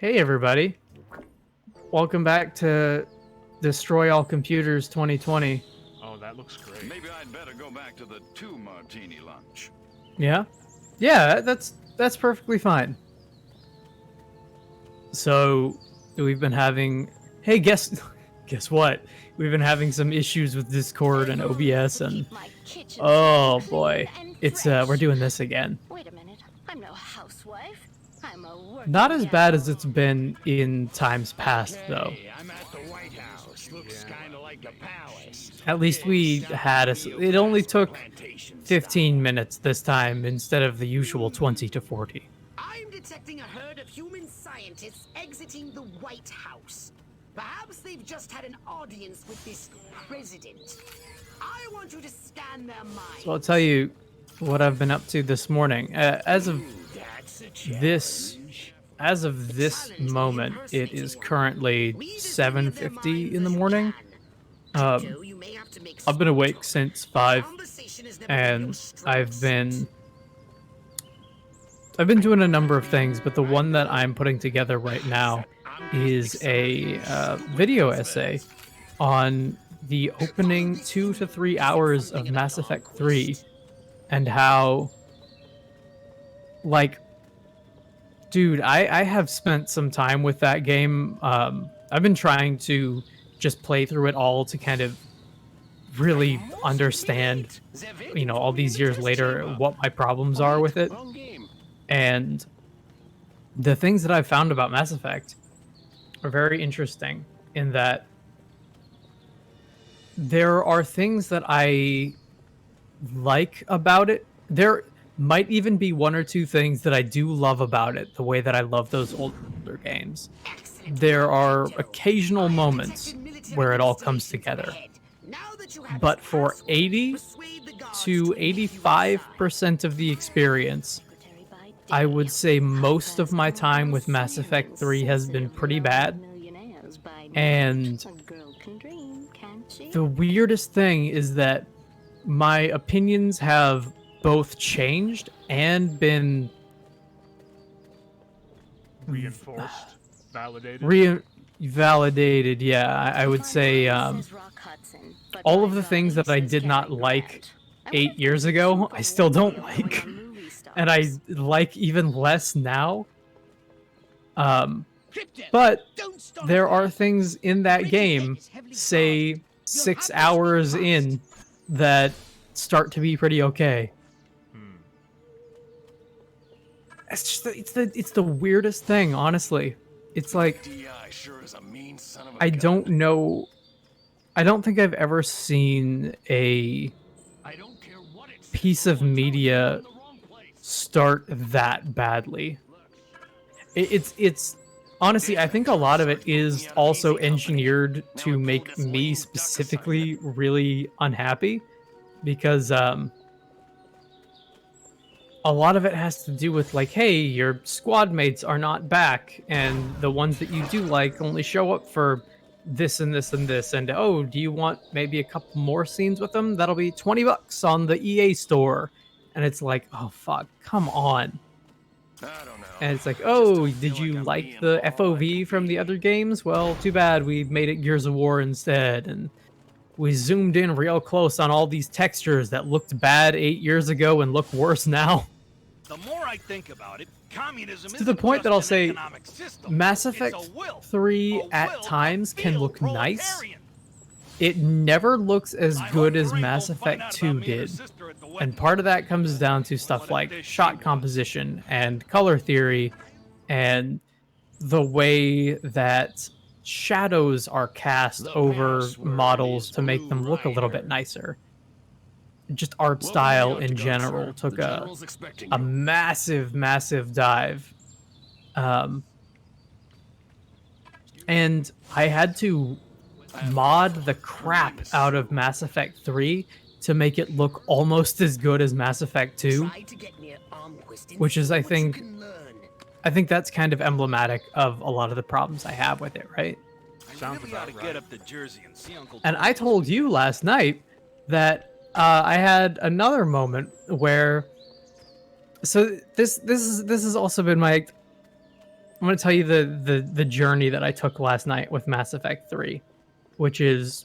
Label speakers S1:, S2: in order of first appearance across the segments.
S1: Hey everybody, welcome back to Destroy All Computers 2020.
S2: Oh, that looks great.
S3: Maybe I'd better go back to the 2-martini lunch.
S1: Yeah? Yeah, that's perfectly fine. So, we've been having guess what? We've been having some issues with Discord and OBS and oh boy. It's we're doing this again.
S4: Wait a minute. I'm no housewife. I'm a
S1: Not as bad as it's been in times past though.
S5: Hey, I'm at the White House. Looks kind of like a palace.
S1: At least we had it only took 15 minutes this time instead of the usual 20 to 40.
S6: I'm detecting a herd of human scientists exiting the White House. Perhaps they've just had an audience with this president. I want you to scan their minds.
S1: So I'll tell you what I've been up to this morning. As of this moment, it is currently 7:50 in the morning. I've been awake since 5, and I've been doing a number of things, but the one that I'm putting together right now is a video essay on the opening 2 to 3 hours of Mass Effect 3 and how, like, dude, I have spent some time with that game. I've been trying to just play through it all to kind of really understand, you know, all these years later, what my problems are with it. And the things that I've found about Mass Effect are very interesting in that there are things that I like about it. There might even be one or two things that I do love about it, the way that I love those older games. There are occasional moments where it all comes together. But for 80 to 85% of the experience, I would say most of my time with Mass Effect 3 has been pretty bad. And the weirdest thing is that my opinions have both changed and been
S2: Reinforced, validated.
S1: Validated. Yeah, I would say all of the things that I did not like 8 years ago, I still don't like. And I like even less now. But there are things in that game, say 6 hours in, that start to be pretty okay. It's just it's the weirdest thing, honestly. It's like I don't know. I don't think I've ever seen a piece of media start that badly. It's honestly, I think a lot of it is also engineered to make me specifically really unhappy, because a lot of it has to do with, like, hey, your squad mates are not back, and the ones that you do like only show up for this and this and this, and oh, do you want maybe a couple more scenes with them? That'll be $20 on the EA store. And it's like, oh fuck, come on.
S3: I don't know.
S1: And it's like, oh, did you like the FOV from the other games? Well, too bad, we made it Gears of War instead, and we zoomed in real close on all these textures that looked bad 8 years ago and look worse now.
S5: The more I think about it, communism
S1: To the point that I'll say Mass Effect 3 at times can look nice. It never looks as good as Mass Effect 2 did. And part of that comes down to stuff like shot composition and color theory and the way that shadows are cast over models to make them look a little bit nicer. Just art style in general took a massive, massive dive. And I had to mod the crap out of Mass Effect 3 to make it look almost as good as Mass Effect 2, which is, I think that's kind of emblematic of a lot of the problems I have with it, right?
S2: Sounds about right.
S5: Get up to Jersey and see Uncle
S1: And I told you last night that I had another moment where, so this has also been my I'm gonna tell you the journey that I took last night with Mass Effect 3, which is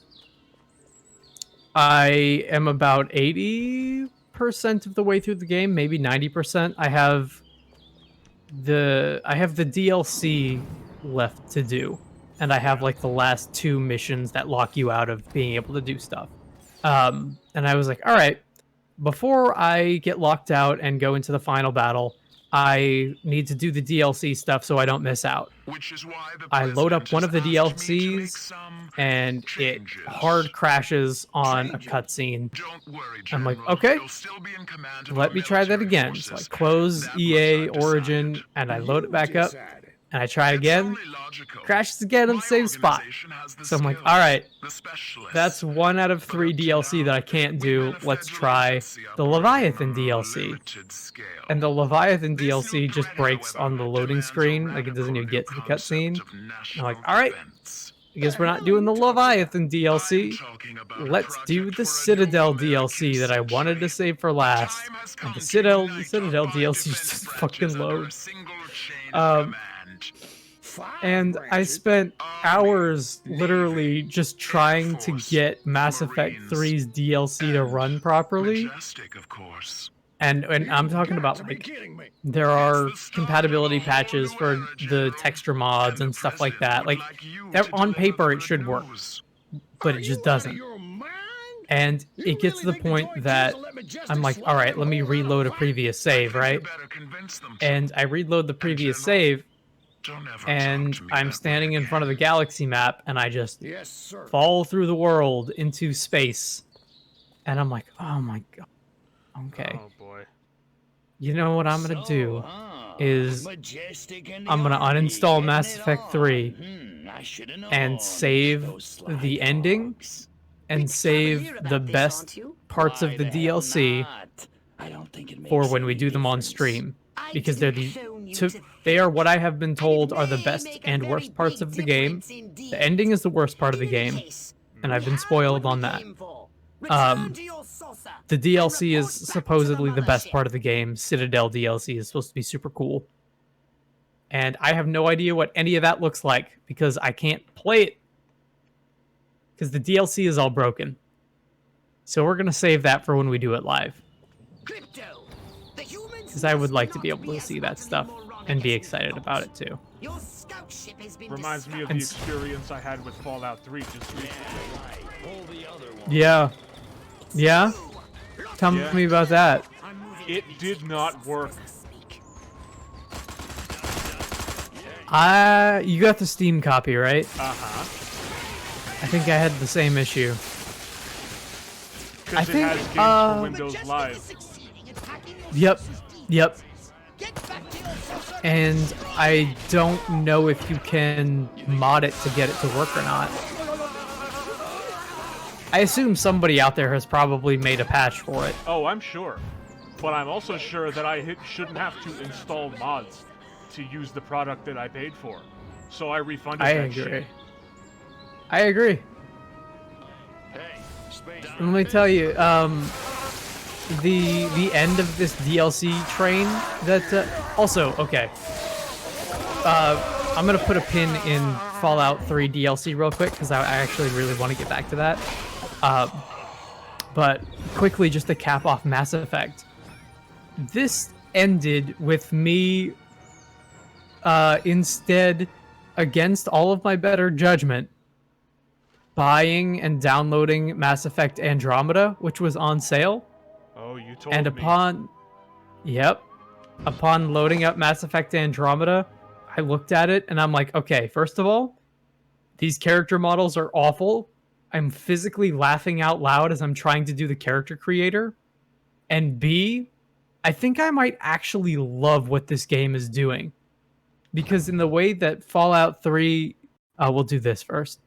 S1: I am about 80% of the way through the game, maybe 90%. I have the DLC left to do, and I have like the last 2 missions that lock you out of being able to do stuff. And I was like, all right, before I get locked out and go into the final battle, I need to do the DLC stuff so I don't miss out.
S7: Which is why the
S1: I load up one of the
S7: president asked me to make
S1: DLCs
S7: some
S1: and it
S7: changes.
S1: hard crashes on a cutscene.
S7: Don't worry,
S1: I'm like,
S7: General.
S1: okay,
S7: You'll still be in command of
S1: let
S7: our
S1: me try that
S7: military
S1: again. So I
S7: forces.
S1: close
S7: That
S1: EA
S7: much I've
S1: Origin
S7: decided.
S1: and I load it back up
S5: Decided.
S1: and I try
S7: It's
S1: again.
S7: only logical.
S1: Crashes again in
S7: My
S1: the same spot.
S7: organization has the
S1: So I'm like,
S7: skills,
S1: all right,
S7: the specialists.
S1: that's 1 out of 3 DLC that I can't do. Let's try the Leviathan DLC. And the Leviathan DLC just breaks on the loading screen. Like, it doesn't even get to the cutscene. I'm like, all right, I guess we're not doing the Leviathan DLC. Let's do the Citadel DLC that I wanted to save for last. And the Citadel DLC just fucking loads. And I spent hours literally just trying to get Mass Effect 3's DLC to run properly.
S7: Of course.
S1: And I'm talking about, like, there are compatibility patches for the texture mods and stuff like that. Like, on paper it should work, but it just doesn't. And it gets to the point that I'm like, all right, let me reload a previous save, right? And I reload the previous save, and I'm standing in front of the galaxy map, and I just fall through the world into space. And I'm like, oh my god. Okay.
S2: Oh boy.
S1: You know what I'm gonna do is I'm gonna uninstall Mass Effect 3 and save the ending and save the best parts of the DLC for when we do them on stream, because they're they are what I have been told are the best and worst parts of the game. The ending is the worst part of the game, and I've been spoiled on that. The DLC is supposedly the best part of the game. Citadel DLC is supposed to be super cool. And I have no idea what any of that looks like because I can't play it. Because the DLC is all broken. So we're going to save that for when we do it live. Because I would like to be able to see that stuff and be excited about it too.
S2: Reminds me of the experience I had with Fallout 3 just recently.
S1: Yeah. Yeah? Tell me about that.
S2: It did not work.
S1: You got the Steam copy, right?
S2: Uh-huh.
S1: I think I had the same issue.
S2: Because it has games for Windows Live.
S1: Yep. And I don't know if you can mod it to get it to work or not. I assume somebody out there has probably made a patch for it.
S2: Oh, I'm sure. But I'm also sure that I shouldn't have to install mods to use the product that I paid for. So I refunded that shit.
S1: I agree. Let me tell you, the end of this DLC train that also, okay. I'm gonna put a pin in Fallout 3 DLC real quick because I actually really want to get back to that. But quickly, just to cap off Mass Effect, this ended with me instead, against all of my better judgment, buying and downloading Mass Effect Andromeda, which was on sale.
S2: Oh, you told
S1: and
S2: me.
S1: Upon loading up Mass Effect Andromeda, I looked at it and I'm like, okay, first of all, these character models are awful. I'm physically laughing out loud as I'm trying to do the character creator. And B, I think I might actually love what this game is doing. Because in the way that Fallout 3... we'll do this first.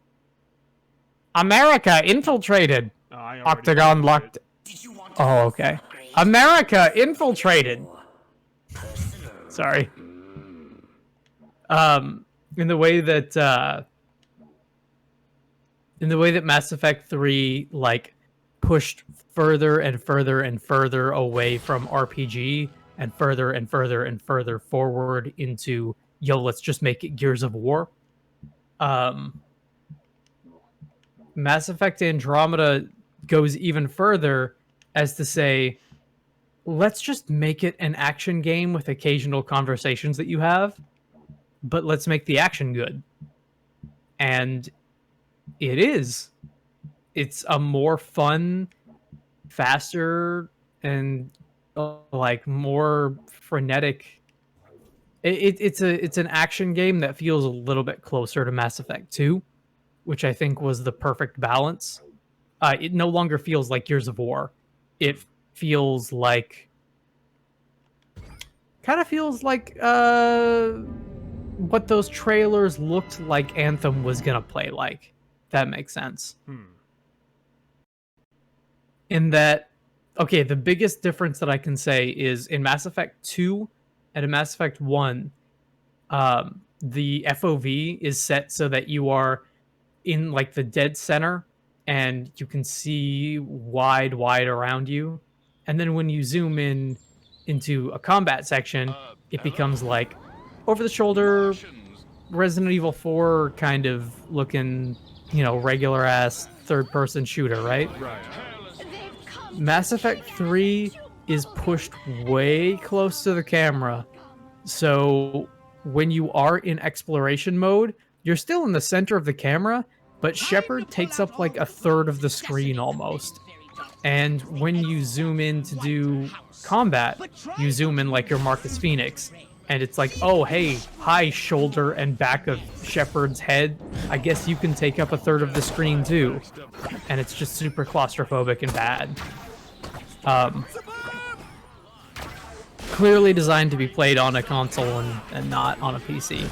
S1: America infiltrated! Octagon locked... Oh, okay. America infiltrated! Sorry. In the way that Mass Effect 3 like pushed further and further and further away from RPG and further and further and further forward into yo, let's just make it Gears of War. Mass Effect Andromeda goes even further as to say, let's just make it an action game with occasional conversations that you have, but let's make the action good. And it is. It's a more fun, faster, and like more frenetic. It's an action game that feels a little bit closer to Mass Effect 2, which I think was the perfect balance. It no longer feels like Gears of War. It feels like, kind of feels like what those trailers looked like Anthem was gonna play like. That makes sense. In that, okay, the biggest difference that I can say is in Mass Effect 2 and in Mass Effect 1, the FOV is set so that you are in like the dead center and you can see wide around you. And then when you zoom in into a combat section, it becomes like over the shoulder Resident Evil 4 kind of looking, regular ass third person shooter, right?
S2: Right.
S1: Mass Effect 3 is pushed way close to the camera. So when you are in exploration mode, you're still in the center of the camera, but Shepard takes up like a third of the screen almost. And when you zoom in to do combat, you zoom in like you're Marcus Phoenix. And it's like, oh, hey, hi, shoulder and back of Shepard's head. I guess you can take up a third of the screen too. And it's just super claustrophobic and bad. Clearly designed to be played on a console and not on a PC.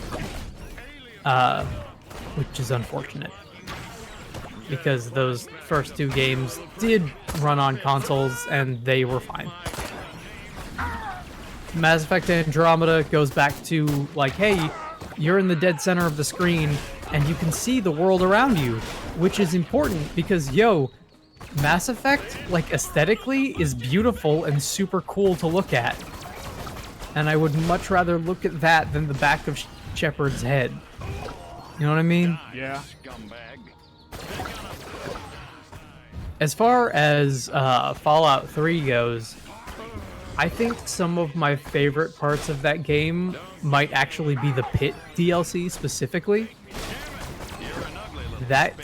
S1: Which is unfortunate. Because those first two games did run on consoles and they were fine. Mass Effect Andromeda goes back to like, hey, you're in the dead center of the screen and you can see the world around you, which is important because, Mass Effect, like aesthetically, is beautiful and super cool to look at. And I would much rather look at that than the back of Shepard's head. You know what I mean?
S2: Yeah.
S1: As far as Fallout 3 goes, I think some of my favorite parts of that game might actually be the Pit DLC specifically. That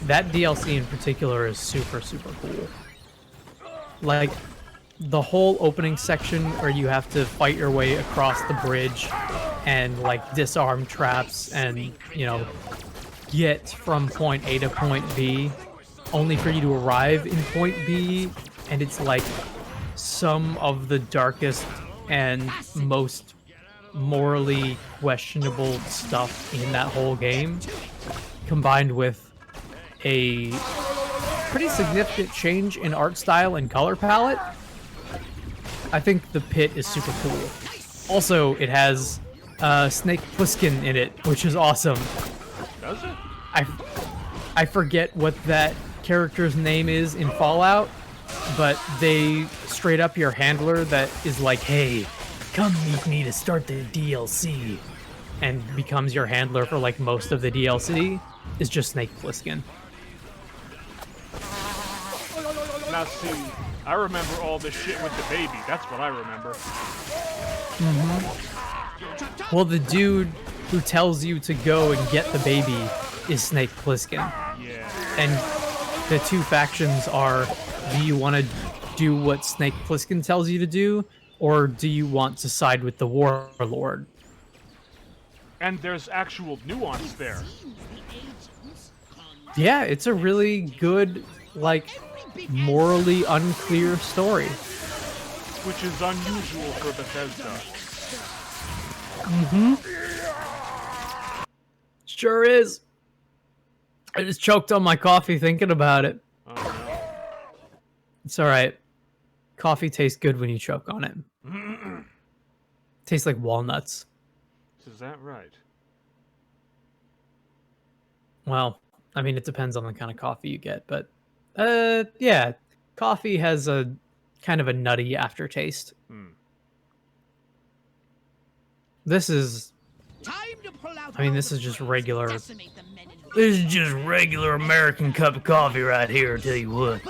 S1: DLC in particular is super, super cool. Like, the whole opening section where you have to fight your way across the bridge and, like, disarm traps and, get from point A to point B, only for you to arrive in point B, and it's like some of the darkest and most morally questionable stuff in that whole game, combined with a pretty significant change in art style and color palette. I think the Pit is super cool. Also, it has Snake Plissken in it, which is awesome.
S2: Does it?
S1: I forget what that character's name is in Fallout, but they straight up your handler that is like, hey, come meet me to start the DLC, and becomes your handler for like most of the DLC, is just Snake Plissken.
S2: Now see, I remember all this shit with the baby. That's what I remember.
S1: Well, the dude who tells you to go and get the baby is Snake Plissken.
S2: Yeah.
S1: And the two factions are, do you want to do what Snake Plissken tells you to do, or do you want to side with the Warlord?
S2: And there's actual nuance there.
S1: Yeah, it's a really good, like, morally unclear story.
S2: Which is unusual for Bethesda.
S1: Sure is. I just choked on my coffee thinking about it.
S2: Oh no.
S1: It's alright. Coffee tastes good when you choke on it. Tastes like walnuts.
S2: Is that right?
S1: Well, I mean, it depends on the kind of coffee you get, but yeah, coffee has a kind of a nutty aftertaste. This is, I mean, this is just regular. This is just regular American cup of coffee right here, I tell you what.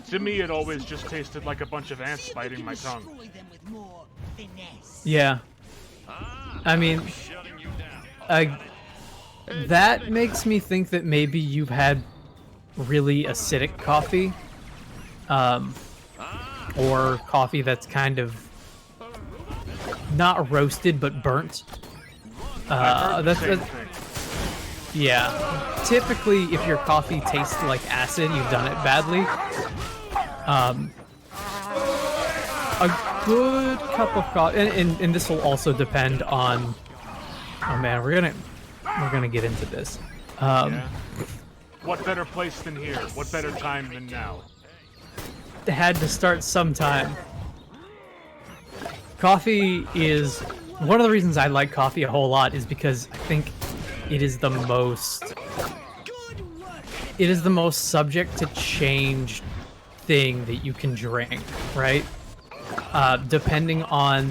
S2: To me, it always just tasted like a bunch of ants biting my tongue.
S1: Yeah. I mean, that makes me think that maybe you've had really acidic coffee. Or coffee that's kind of not roasted but burnt. That's yeah. Typically, if your coffee tastes like acid, you've done it badly. A good cup of coffee, and this will also depend on. Oh man, we're gonna get into this.
S2: Yeah. What better place than here? What better time than now?
S1: Had to start sometime. Coffee is one of the reasons I like coffee a whole lot is because I think it is the most subject to change thing that you can drink, right? Depending on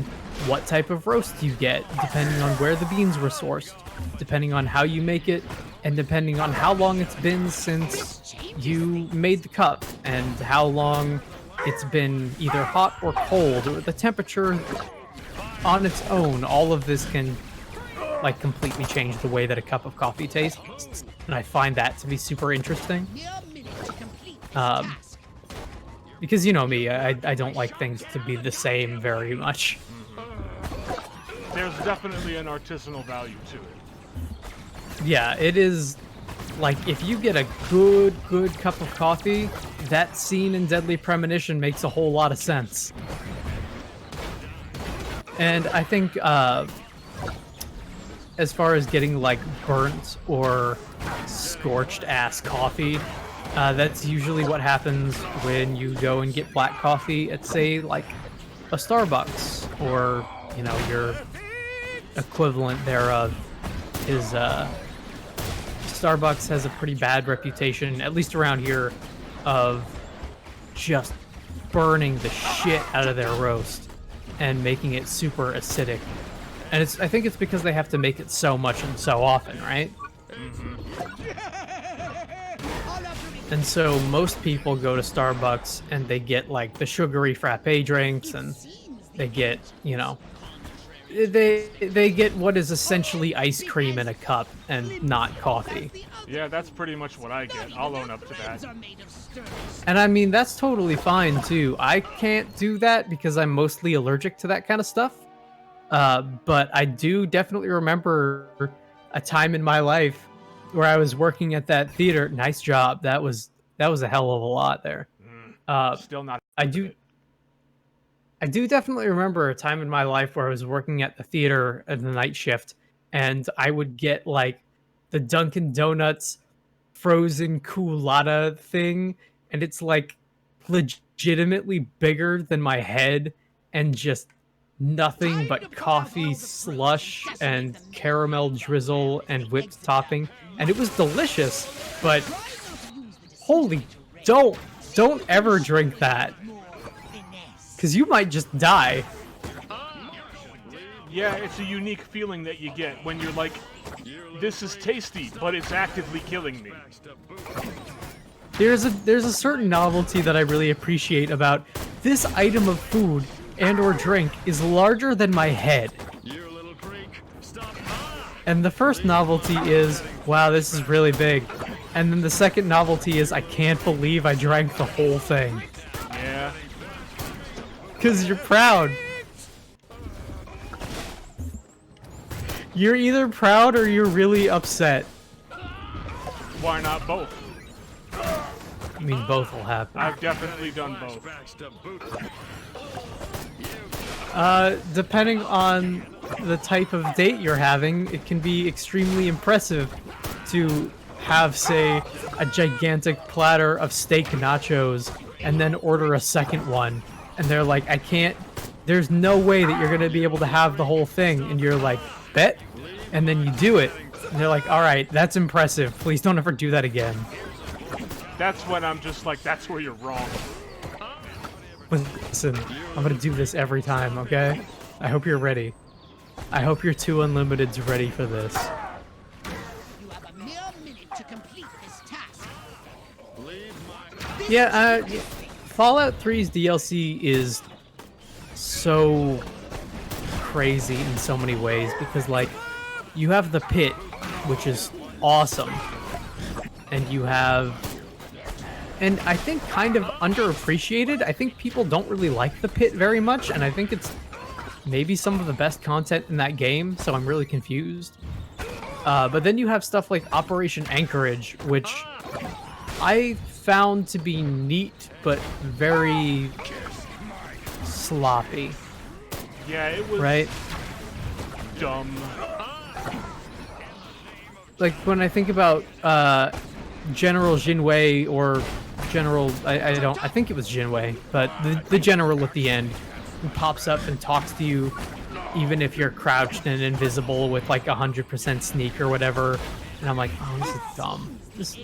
S1: what type of roast you get, depending on where the beans were sourced, depending on how you make it, and depending on how long it's been since you made the cup, and how long it's been either hot or cold, or the temperature on its own, all of this can like completely change the way that a cup of coffee tastes, and I find that to be super interesting. Because you know me, I don't like things to be the same very much.
S2: There's definitely an artisanal value to it.
S1: Yeah, it is. Like, if you get a good cup of coffee, that scene in Deadly Premonition makes a whole lot of sense. And I think, as far as getting, like, burnt or scorched-ass coffee, that's usually what happens when you go and get black coffee at, say, like, a Starbucks, or, you know, your equivalent thereof is, Starbucks has a pretty bad reputation, at least around here, of just burning the shit out of their roast and making it super acidic. And I think it's because they have to make it so much and so often, right? And so most people go to Starbucks and they get like the sugary frappe drinks, and they get, you know, they get what is essentially ice cream in a cup and not coffee.
S2: Yeah, that's pretty much what I get. I'll own up to that.
S1: And I mean, that's totally fine too. I can't do that because I'm mostly allergic to that kind of stuff. But I do definitely remember a time in my life where I was working at that theater. Nice job. That was a hell of a lot there.
S2: Still not.
S1: I do definitely remember a time in my life where I was working at the theater at the night shift, and I would get like the Dunkin' Donuts frozen culotta thing, and it's like legitimately bigger than my head, and just nothing but coffee slush and caramel drizzle and whipped topping, and it was delicious. But holy, don't ever drink that, because you might just die.
S2: Yeah, it's a unique feeling that you get when you're like, this is tasty, but it's actively killing me.
S1: There's a certain novelty that I really appreciate about this item of food and or drink is larger than my head. And the first novelty is, wow, this is really big. And then the second novelty is, I can't believe I drank the whole thing.
S2: Yeah.
S1: Because you're proud. You're either proud or you're really upset.
S2: Why not both?
S1: I mean, both will happen.
S2: I've definitely done both.
S1: Depending on the type of date you're having, it can be extremely impressive to have, say, a gigantic platter of steak nachos and then order a second one. And they're like, I can't, there's no way that you're going to be able to have the whole thing. And you're like, bet? And then you do it. And they're like, all right, that's impressive. Please don't ever do that again.
S2: That's when I'm just like, that's where you're wrong.
S1: Listen, I'm going to do this every time, okay? I hope you're ready. I hope your 2 Unlimited's ready for this.
S5: You have a mere minute to complete this task.
S1: Yeah, Fallout 3's DLC is so crazy in so many ways because, like, you have the pit, which is awesome, and you have, and I think kind of underappreciated. I think people don't really like the pit very much, and I think it's maybe some of the best content in that game, so I'm really confused. But then you have stuff like Operation Anchorage, which I found to be neat, but very sloppy.
S2: Yeah, it was
S1: right?
S2: dumb.
S1: Like, when I think about General Jinwei or General... I think it was Jinwei, but the general at the end who pops up and talks to you even if you're crouched and invisible with, like, 100% sneak or whatever. And I'm like, oh, this is dumb.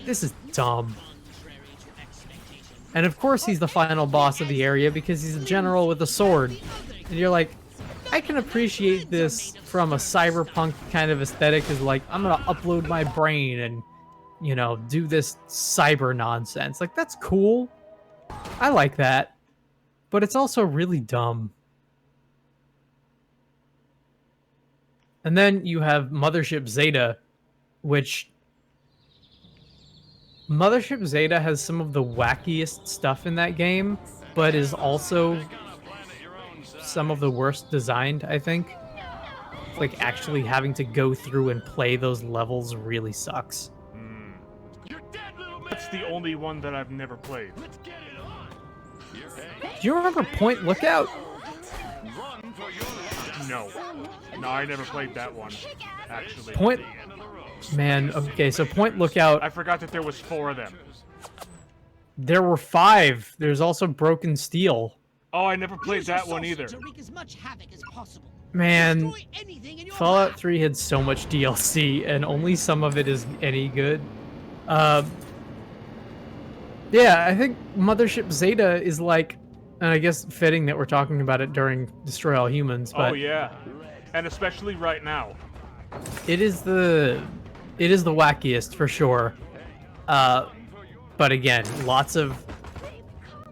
S1: This is dumb. And of course he's the final boss of the area because he's a general with a sword. And you're like, I can appreciate this from a cyberpunk kind of aesthetic, is like, I'm gonna upload my brain and, you know, do this cyber nonsense. Like, that's cool. I like that. But it's also really dumb. And then you have Mothership Zeta, which... Mothership Zeta has some of the wackiest stuff in that game, but is also some of the worst designed, I think. Like, actually having to go through and play those levels really sucks.
S2: That's the only one that I've never played.
S1: Do you remember Point Lookout?
S2: No. No, I never played that one, actually.
S1: Man, okay, so Point Lookout...
S2: I forgot that there was 4 of them.
S1: There were 5. There's also Broken Steel.
S2: Oh, I never played that one either.
S1: Man, Fallout 3 had so much DLC, and only some of it is any good. Yeah, I think Mothership Zeta is like, and I guess fitting that we're talking about it during Destroy All Humans, but...
S2: Oh, yeah. And especially right now.
S1: It is the wackiest, for sure. But again, lots of...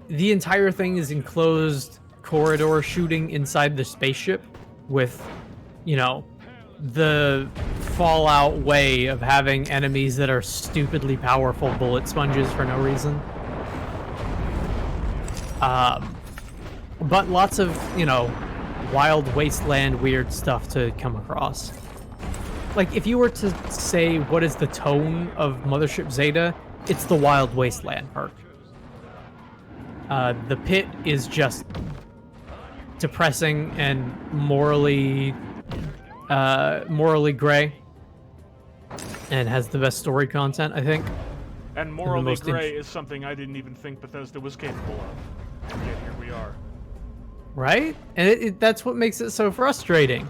S1: The entire thing is enclosed corridor shooting inside the spaceship with, you know, the Fallout way of having enemies that are stupidly powerful bullet sponges for no reason. But lots of, you know, wild wasteland weird stuff to come across. Like, if you were to say what is the tone of Mothership Zeta, it's the Wild Wasteland perk. The pit is just depressing and morally gray, and has the best story content, I think.
S2: And morally gray is something I didn't even think Bethesda was capable of. And yet here we are.
S1: Right? And that's what makes it so frustrating.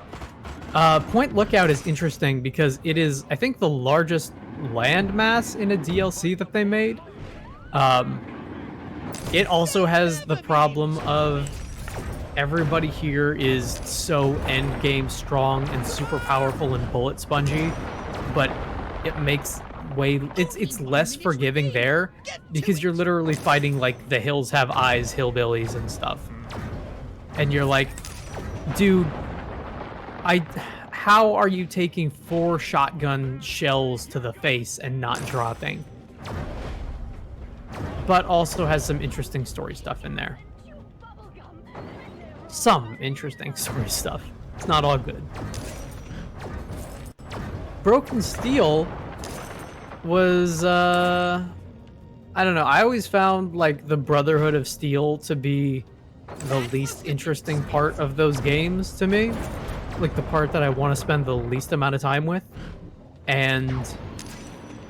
S1: Point Lookout is interesting because it is, I think, the largest landmass in a DLC that they made. It also has the problem of everybody here is so endgame strong and super powerful and bullet spongy, but it makes it's less forgiving there because you're literally fighting like the Hills Have Eyes hillbillies and stuff. And you're like, dude, how are you taking 4 shotgun shells to the face and not dropping? But also has some interesting story stuff in there. Some interesting story stuff. It's not all good. Broken Steel was, I don't know. I always found, like, the Brotherhood of Steel to be the least interesting part of those games to me. Like, the part that I want to spend the least amount of time with. And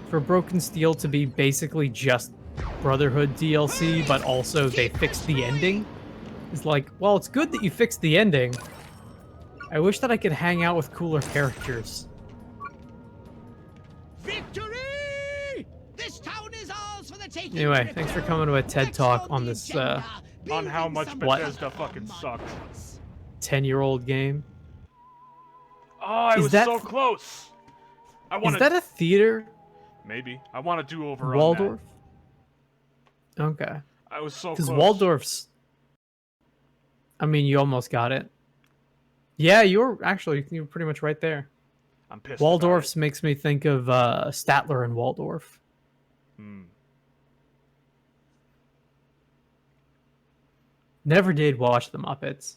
S1: for Broken Steel to be basically just Brotherhood DLC, but also they fixed the ending, is like, well, it's good that you fixed the ending. I wish that I could hang out with cooler characters.
S5: Victory! This town is ours for the taking.
S1: Anyway, thanks for coming to a TED Talk on this,
S2: on how much Bethesda fucking sucked.
S1: 10-year-old game.
S2: I
S1: Is
S2: was
S1: that-
S2: so close. I
S1: Is
S2: want
S1: that a theater?
S2: maybe. I want to do over on
S1: Waldorf? Okay.
S2: that. I was so
S1: Because
S2: close.
S1: Waldorf's... I mean, you almost got it. Yeah, you're pretty much right there.
S2: I'm pissed.
S1: Waldorf's makes me think of Statler and Waldorf.
S2: Hmm.
S1: Never did watch the Muppets.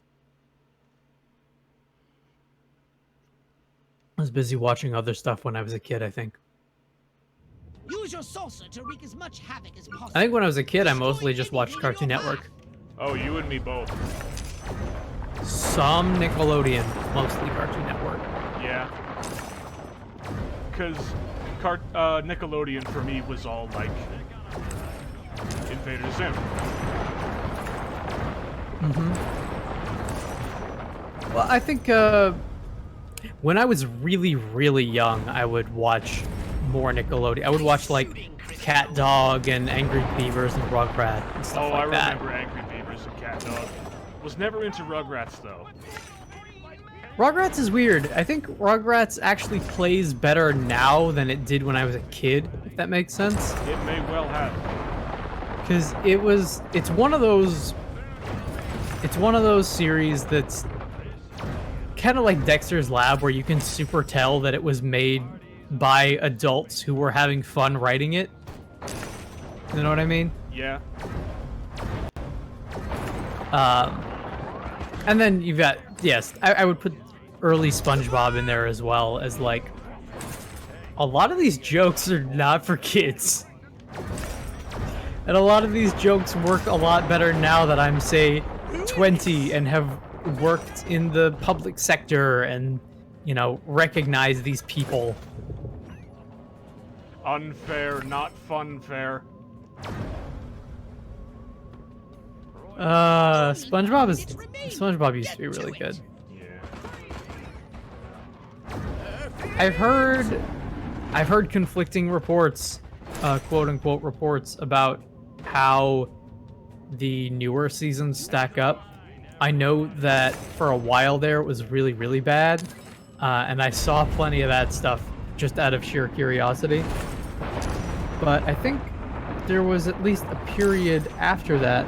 S1: I was busy watching other stuff when I was a kid, I think.
S5: Use your saucer to wreak as much havoc as possible.
S1: I think when I was a kid, I mostly just watched Cartoon Network.
S2: Oh, you and me both.
S1: Some Nickelodeon, mostly Cartoon Network.
S2: Yeah. Because Nickelodeon for me was all like Invader Zim.
S1: Well, I think when I was really, really young, I would watch more Nickelodeon. I would watch like Cat Dog and Angry Beavers and Rugrat and stuff
S2: I
S1: like that.
S2: remember Angry Beavers and Cat Dog. Was never into Rugrats though.
S1: Rugrats is weird. I think Rugrats actually plays better now than it did when I was a kid, if that makes sense.
S2: It may well have.
S1: Because it's one of those series that's kind of like Dexter's Lab, where you can super tell that it was made by adults who were having fun writing it. You know what I mean?
S2: Yeah.
S1: And then you've got, yes, I would put early SpongeBob in there as well, as like, a lot of these jokes are not for kids. And a lot of these jokes work a lot better now that I'm, say, 20 and have worked in the public sector and, you know, recognize these people.
S2: Unfair, not fun fair.
S1: SpongeBob used to be really good.
S2: Yeah.
S1: I've heard conflicting reports, quote unquote reports, about how the newer seasons stack up. I know that for a while there it was really, really bad, and I saw plenty of that stuff just out of sheer curiosity. But I think there was at least a period after that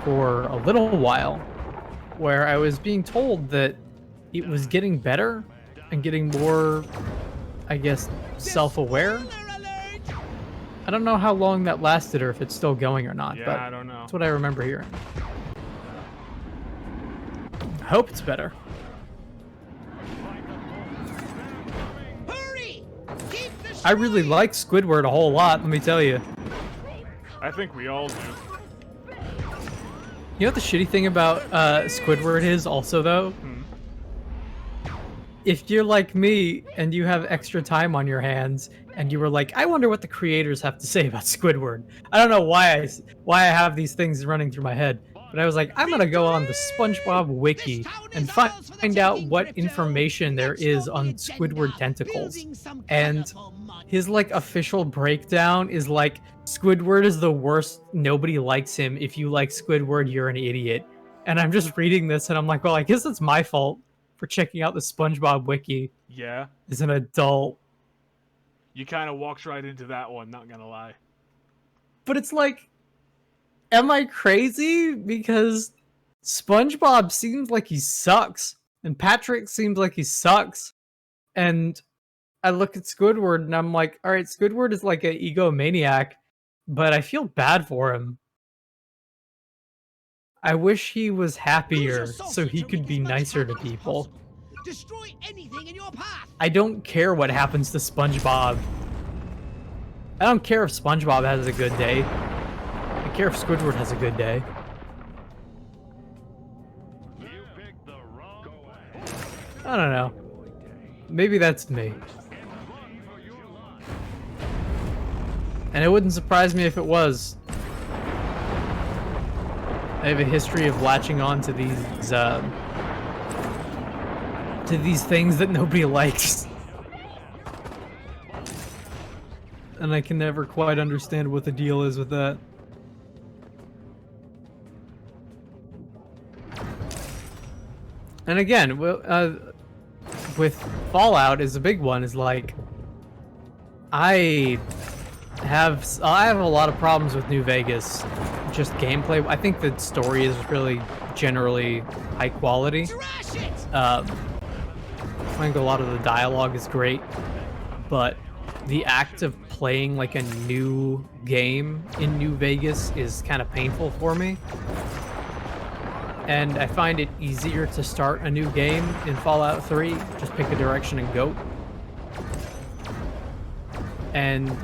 S1: for a little while where I was being told that it was getting better and getting more, I guess, self-aware. I don't know how long that lasted or if it's still going or not,
S2: Yeah,
S1: but
S2: I don't know.
S1: that's what I remember hearing. I hope it's better.
S5: Hurry! Keep the
S1: I really like Squidward a whole lot, let me tell you.
S2: I think we all do.
S1: You know what the shitty thing about Squidward is also, though? If you're like me and you have extra time on your hands and you were like, I wonder what the creators have to say about Squidward. I don't know why I have these things running through my head, but I was like, I'm gonna go on the SpongeBob wiki and find out what information there is on Squidward tentacles. And his like official breakdown is like, Squidward is the worst, nobody likes him. If you like Squidward, you're an idiot. And I'm just reading this and I'm like, well, I guess it's my fault for checking out the SpongeBob wiki
S2: Yeah.
S1: as an adult.
S2: You kind of walked right into that one, not gonna lie.
S1: But it's like, am I crazy? Because SpongeBob seems like he sucks, and Patrick seems like he sucks. And I look at Squidward and I'm like, all right, Squidward is like an egomaniac, but I feel bad for him. I wish he was happier so he could be nicer to people.
S5: Destroy anything in your path.
S1: I don't care what happens to SpongeBob. I don't care if SpongeBob has a good day. I care if Squidward has a good day. I don't know. Maybe that's me. And it wouldn't surprise me if it was. I have a history of latching on to these things that nobody likes. And I can never quite understand what the deal is with that. And again, with Fallout is a big one. Is like I have a lot of problems with New Vegas, just gameplay. I think the story is really generally high quality.
S5: Trash it!
S1: I think a lot of the dialogue is great, but the act of playing like a new game in New Vegas is kind of painful for me. And I find it easier to start a new game in Fallout 3, just pick a direction and go. And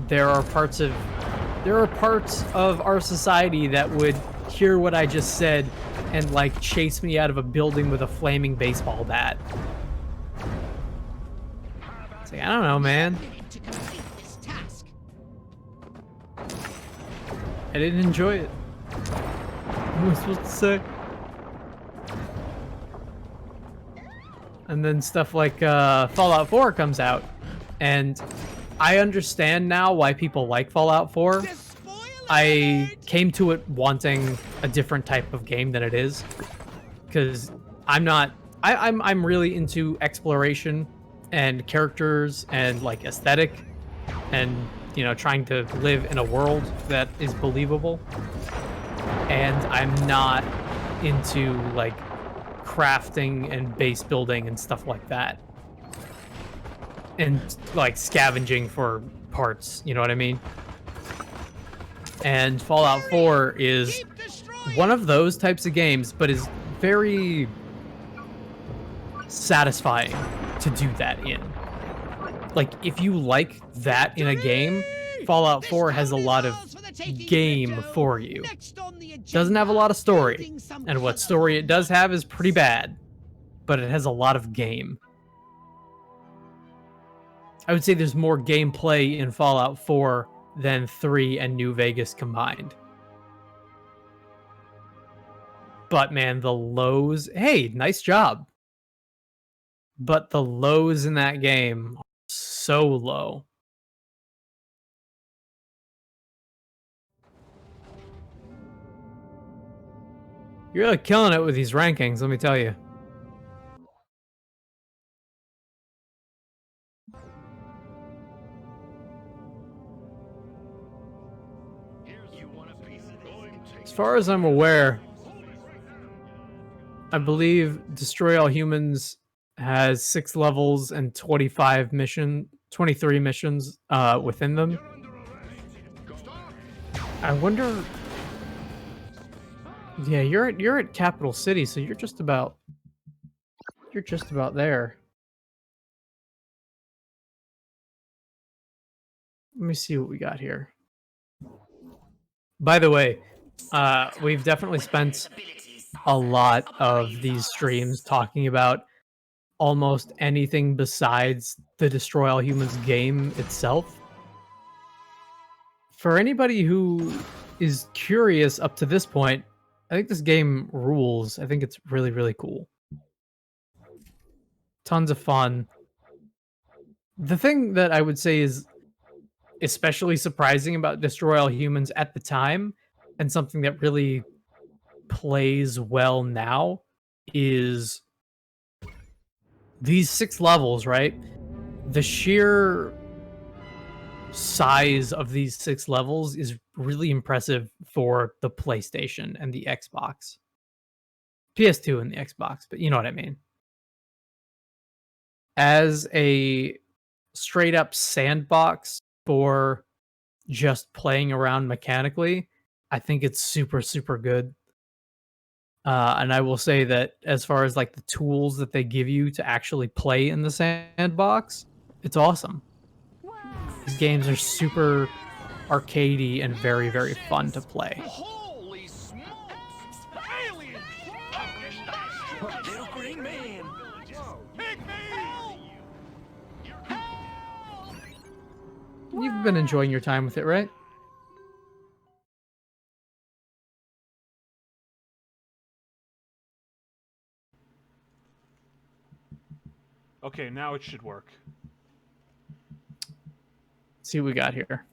S1: there are parts of our society that would hear what I just said and like chase me out of a building with a flaming baseball bat. It's like, I don't know, man.
S5: To complete this task.
S1: I didn't enjoy it. What am I supposed to say? And then stuff like Fallout 4 comes out, and I understand now why people like Fallout 4. I came to it wanting a different type of game than it is, because I'm really into exploration and characters and like aesthetic, and you know, trying to live in a world that is believable. And I'm not into like crafting and base building and stuff like that, and like scavenging for parts, you know what I mean? And Fallout 4 is one of those types of games, but is very satisfying to do that in. Like, if you like that in a game, Fallout 4 has a lot of game for you. Doesn't have a lot of story, and what story it does have is pretty bad, but it has a lot of game. I would say there's more gameplay in Fallout 4 than 3 and New Vegas combined. But man, the lows, hey, nice job. But the lows in that game are so low. You're really killing it with these rankings, let me tell you. As far as I'm aware, I believe Destroy All Humans has 6 levels and 23 missions within them. I wonder. Yeah, you're at Capital City, so you're just about there. Let me see what we got here. By the way, we've definitely spent a lot of these streams talking about almost anything besides the Destroy All Humans game itself. For anybody who is curious up to this point, I think this game rules. I think it's really, really cool. Tons of fun. The thing that I would say is especially surprising about Destroy All Humans at the time, and something that really plays well now, is these 6 levels, right? The sheer size of these 6 levels is really impressive for the PlayStation and the Xbox. PS2 and the Xbox, but you know what I mean. As a straight up sandbox for just playing around mechanically, I think it's super, super good. And I will say that as far as like the tools that they give you to actually play in the sandbox, it's awesome. These games are super arcadey and very, very fun to play.
S3: Holy smokes! Aliens! Little green man!
S1: You've been enjoying your time with it, right?
S2: Okay, now it should work.
S1: Let's see what we got here.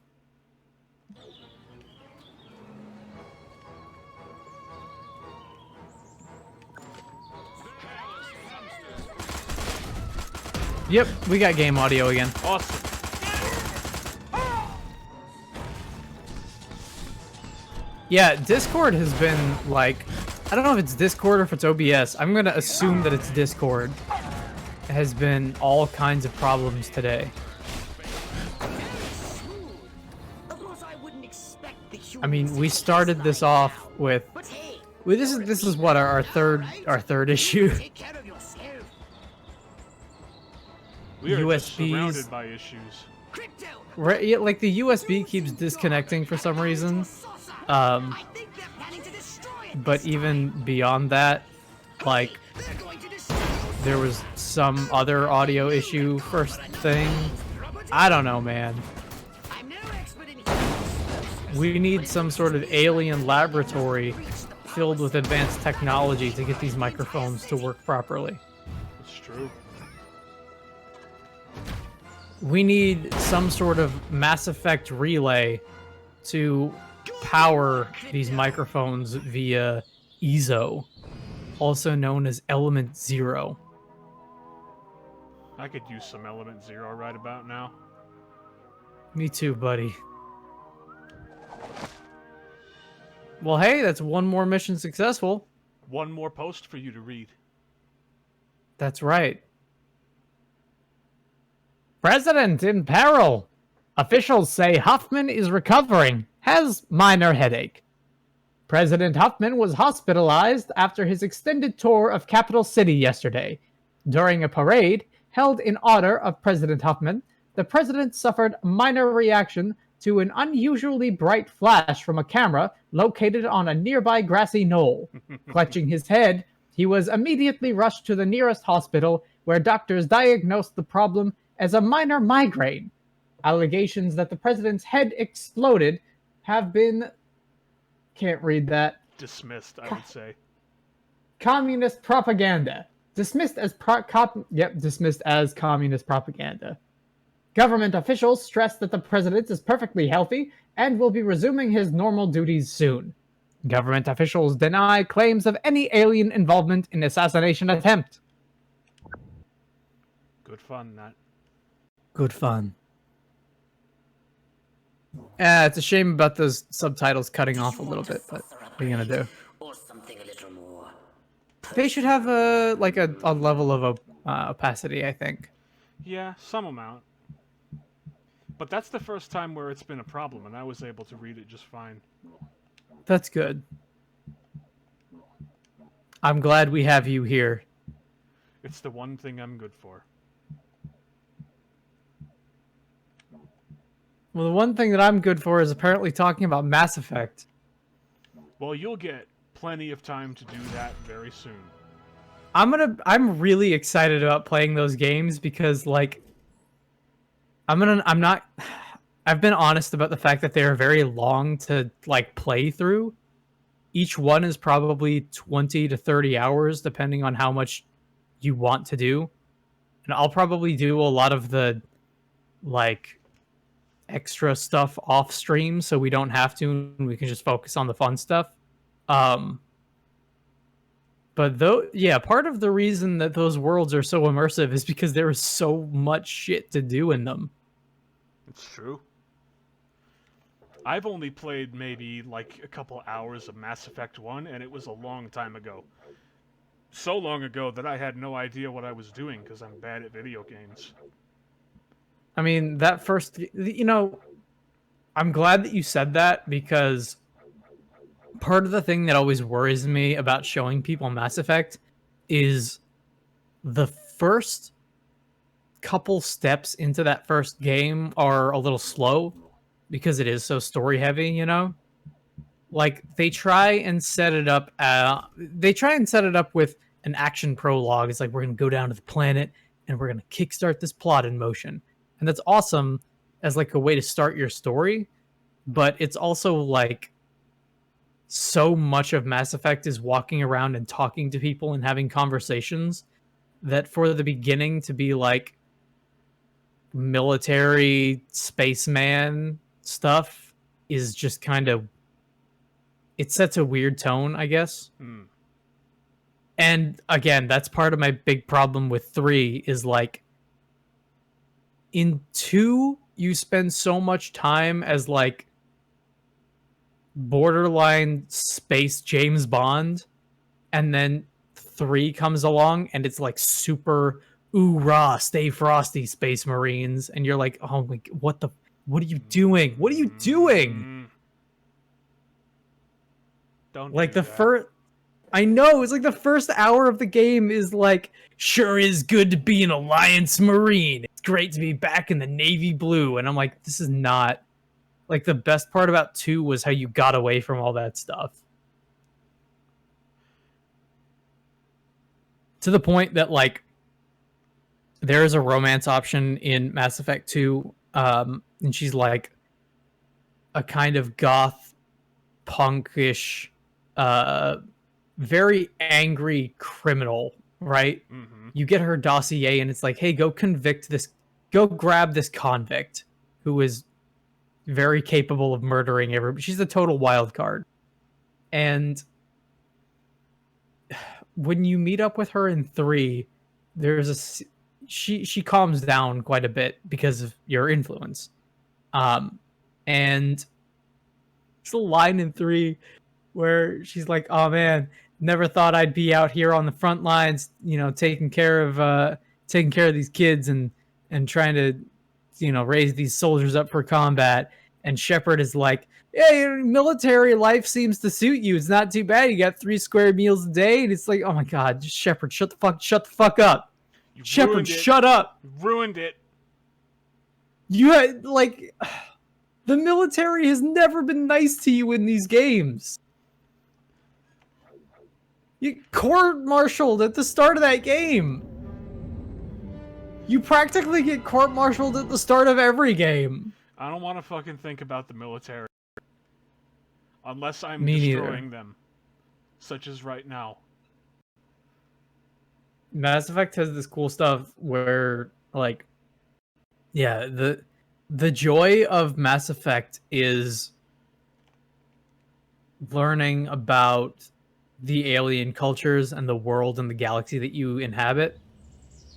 S1: Yep, we got game audio again.
S2: Awesome.
S1: Yeah, Discord has been like, I don't know if it's Discord or if it's OBS. I'm gonna assume that it's Discord. It has been all kinds of problems today.
S6: Of course, I wouldn't expect the
S1: I mean,
S6: humans
S1: we
S6: to
S1: started this
S6: like
S1: off
S6: that.
S1: with,
S6: But hey,
S1: well, this is what our third issue.
S6: take care of yourself.
S2: We are just
S1: USBs.
S2: surrounded by issues.
S6: Crypto.
S1: Right, yeah, like the USB keeps disconnecting for some reason.
S6: I think they're planning to destroy it
S1: But
S6: this
S1: even beyond that, like
S6: They're going to destroy it.
S1: there was some other audio issue first thing. I don't know, man.
S6: I'm no expert in humans.
S1: We need some sort of alien laboratory filled with advanced technology to get these microphones to work properly.
S2: It's true.
S1: We need some sort of Mass Effect relay to power these microphones via EZO, also known as Element Zero.
S2: I could use some Element Zero right about now.
S1: Me too, buddy. Well, hey, that's one more mission successful.
S2: One more post for you to read.
S1: That's right. President in peril. Officials say Huffman is recovering, has minor headache. President Huffman was hospitalized after his extended tour of Capital City yesterday. During a parade held in honor of President Huffman, the president suffered minor reaction to an unusually bright flash from a camera located on a nearby grassy knoll. Clutching his head, he was immediately rushed to the nearest hospital where doctors diagnosed the problem as a minor migraine. Allegations that the president's head exploded have been... Can't read that.
S2: Dismissed, I would say.
S1: Communist propaganda. Dismissed as dismissed as communist propaganda. Government officials stress that the president is perfectly healthy and will be resuming his normal duties soon. Government officials deny claims of any alien involvement in assassination attempt.
S2: Good fun, that.
S1: Good fun. It's a shame about those subtitles cutting off a little bit, but what are you gonna do?
S6: Or something a little more.
S1: They should have a level of opacity, I think.
S2: Yeah, some amount. But that's the first time where it's been a problem, and I was able to read it just fine.
S1: That's good. I'm glad we have you here.
S2: It's the one thing I'm good for.
S1: Well, the one thing that I'm good for is apparently talking about Mass Effect.
S2: Well, you'll get plenty of time to do that very soon.
S1: I'm really excited about playing those games because, like, I've been honest about the fact that they are very long to, like, play through. Each one is probably 20 to 30 hours, depending on how much you want to do. And I'll probably do a lot of the, like, extra stuff off stream so we don't have to and we can just focus on the fun stuff. But though, yeah, part of the reason that those worlds are so immersive is because there is so much shit to do in them.
S2: It's true. I've only played maybe like a couple hours of Mass Effect 1, and it was a long time ago. So long ago that I had no idea what I was doing because I'm bad at video games.
S1: I mean, that first, you know, I'm glad that you said that because part of the thing that always worries me about showing people Mass Effect is the first couple steps into that first game are a little slow because it is so story heavy, you know? Like, they try and set it up with an action prologue. It's like, we're going to go down to the planet and we're going to kickstart this plot in motion. And that's awesome as like a way to start your story, but it's also like so much of Mass Effect is walking around and talking to people and having conversations that for the beginning to be like military spaceman stuff is just kind of, it sets a weird tone, I guess. And again, that's part of my big problem with 3 is like In 2, you spend so much time as like borderline space James Bond, and then 3 comes along and it's like super ooh rah, stay frosty Space Marines, and you're like, oh my, what are you doing? What are you doing?
S2: Don't
S1: Like
S2: do
S1: the
S2: that.
S1: first, I know, it's like the first hour of the game is like, sure is good to be an Alliance Marine. It's great to be back in the navy blue, and I'm like, this is not. Like, the best part about 2 was how you got away from all that stuff. To the point that, like, there is a romance option in Mass Effect 2, and she's, like, a kind of goth, punkish, very angry criminal, right?
S2: Mm-hmm.
S1: You get her dossier, and it's like, hey, go grab this convict who is very capable of murdering everybody. She's a total wild card. And when you meet up with her in 3, there's she calms down quite a bit because of your influence. And there's a line in 3 where she's like, "Oh man, never thought I'd be out here on the front lines, you know, taking care of these kids and trying to, you know, raise these soldiers up for combat." And Shepard is like, "Yeah, military life seems to suit you. It's not too bad. You got 3 square meals a day." And it's like, oh my god, just Shepard, shut the fuck up. Shepard, shut up.
S2: You ruined it.
S1: You had, like, the military has never been nice to you in these games. You court-martialed at the start of that game. You practically get court-martialed at the start of every game.
S2: I don't want to fucking think about the military. Unless I'm
S1: Me
S2: destroying
S1: neither.
S2: them. Such as right now.
S1: Mass Effect has this cool stuff where, like, yeah, the joy of Mass Effect is learning about the alien cultures and the world and the galaxy that you inhabit.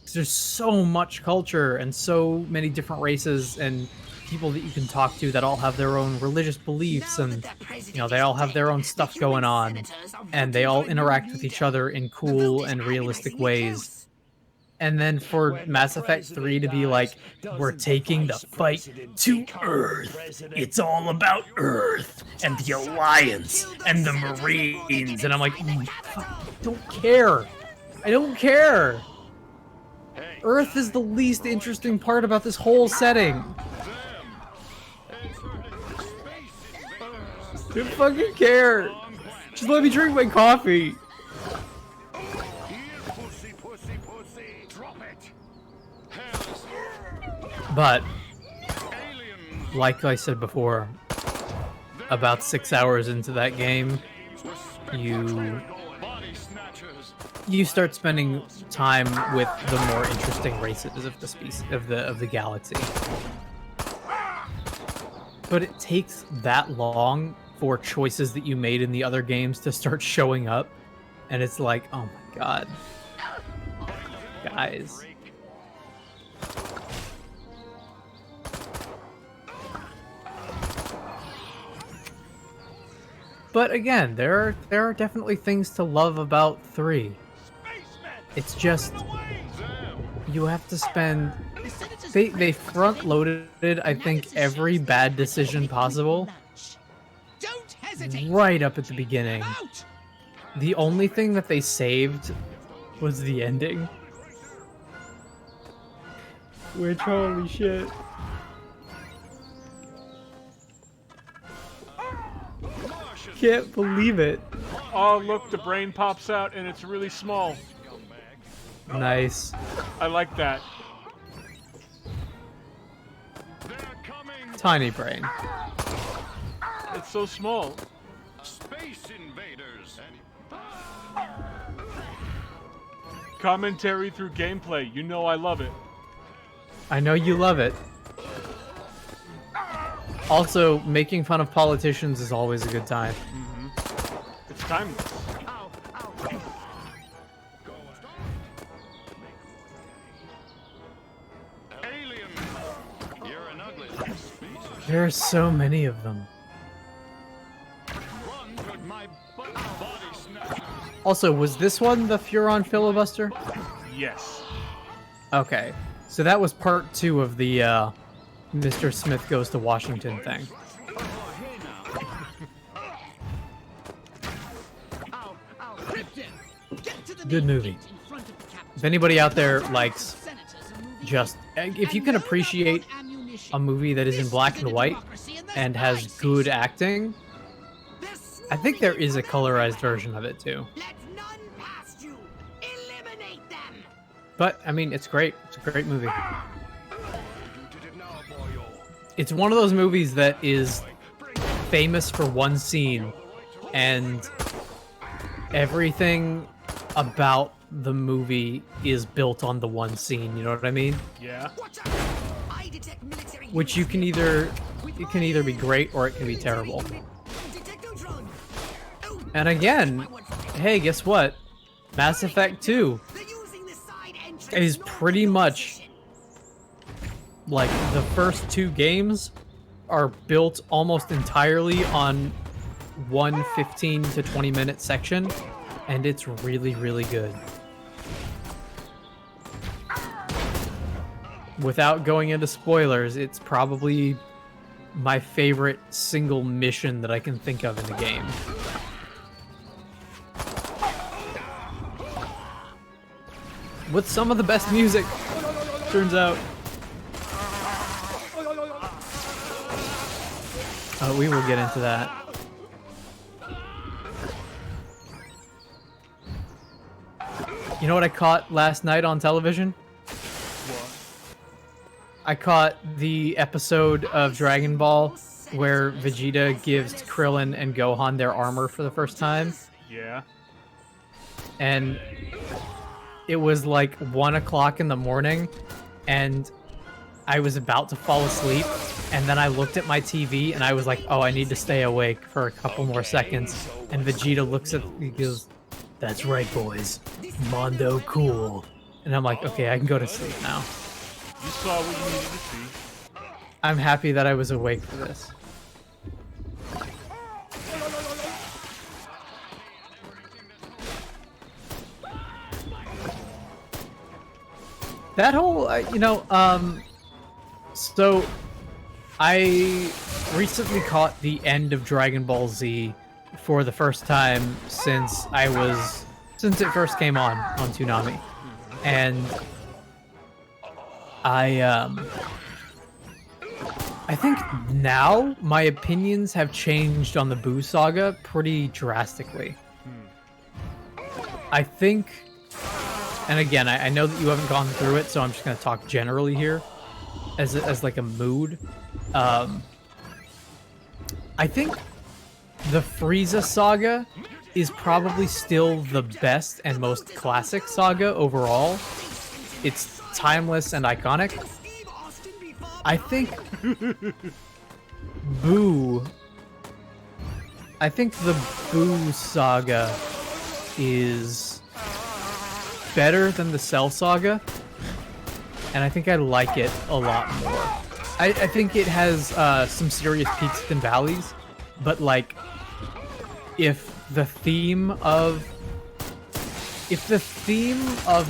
S1: 'Cause there's so much culture and so many different races and people that you can talk to that all have their own religious beliefs, and you know, they all have their own stuff going on, and they all interact with each other in cool and realistic ways. And then for Mass Effect 3 to be like, we're taking the fight to Earth. It's all about Earth and the Alliance and the Marines. And I'm like, oh my fuck, I don't care. I don't care. Earth is the least interesting part about this whole setting. I don't fucking care. Just let me drink my coffee. But, like I said before, about 6 hours into that game, you start spending time with the more interesting races of the species of the galaxy. But it takes that long for choices that you made in the other games to start showing up, and it's like, oh my god, guys. But again, there are definitely things to love about 3. It's just you have to spend. They front loaded, I think, every bad decision possible right up at the beginning. The only thing that they saved was the ending. Which, holy shit. Can't believe it.
S2: Oh, look, the brain pops out and it's really small.
S1: Nice.
S2: I like that.
S1: Tiny brain.
S2: It's so small.
S3: Space invaders.
S2: Commentary through gameplay. You know I love it.
S1: I know you love it. Also, making fun of politicians is always a good time.
S2: Mm-hmm. It's timeless.
S3: Alien.
S1: There are so many of them.
S3: Run toward my body snatcher.
S1: Also, was this one the Furon filibuster?
S2: Yes.
S1: Okay, so that was part 2 of the Mr. Smith Goes to Washington thing. Good movie. If anybody out there likes just, if you can appreciate a movie that is in black and white and has good acting, I think there is a colorized version of it too.
S6: Let none past you. Eliminate them.
S1: But, I mean, it's great. It's a great movie. It's one of those movies that is famous for one scene, and everything about the movie is built on the one scene, you know what I mean?
S2: Yeah.
S6: Watch out. I detect military
S1: Which you can either, it can either be great or it can be terrible.
S6: Detectodrone. Oh,
S1: And again, hey, guess what? Mass Effect 2
S6: they're using the side entrance.
S1: is
S6: north
S1: pretty
S6: of your
S1: much
S6: position.
S1: like the first 2 games are built almost entirely on one 15 to 20 minute section, and it's really, really good. Without going into spoilers, it's probably my favorite single mission that I can think of in the game. With some of the best music, turns out. We will get into that. You know what I caught last night on television? I caught the episode of Dragon Ball where Vegeta gives Krillin and Gohan their armor for the first time.
S2: Yeah.
S1: And it was like 1 o'clock in the morning, and I was about to fall asleep, and then I looked at my TV and I was like, oh, I need to stay awake for a couple more seconds. And Vegeta looks at, he goes, that's right, boys. Mondo cool. And I'm like, okay, I can go to sleep now.
S2: You saw what you needed to see.
S1: I'm happy that I was awake for this. That whole, so I recently caught the end of Dragon Ball Z for the first time since it first came on Toonami. And I think now my opinions have changed on the Boo Saga pretty drastically. I think, and again, I know that you haven't gone through it, so I'm just going to talk generally here as like a mood. I think the Frieza Saga is probably still the best and most classic saga overall. It's timeless and iconic. I think the Boo Saga is better than the Cell Saga, and I think I like it a lot more. I think it has some serious peaks and valleys, but like, if the theme of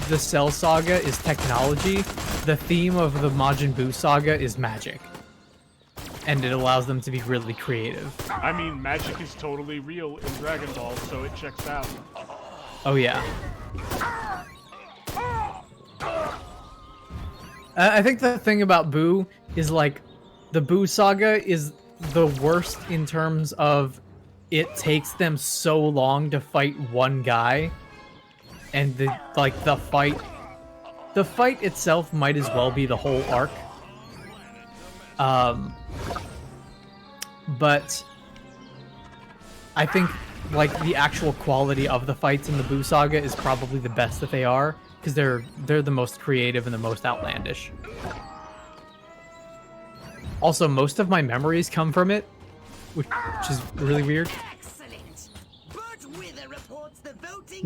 S1: the Cell Saga is technology, the theme of the Majin Buu Saga is magic. And it allows them to be really creative.
S2: I mean, magic is totally real in Dragon Ball, so it checks out.
S1: Oh yeah. I think the thing about Buu is like, the Buu Saga is the worst in terms of it takes them so long to fight one guy, and the fight itself might as well be the whole arc. But I think like the actual quality of the fights in the Buu Saga is probably the best that they are, because they're the most creative and the most outlandish. Also, most of my memories come from it, which is really weird.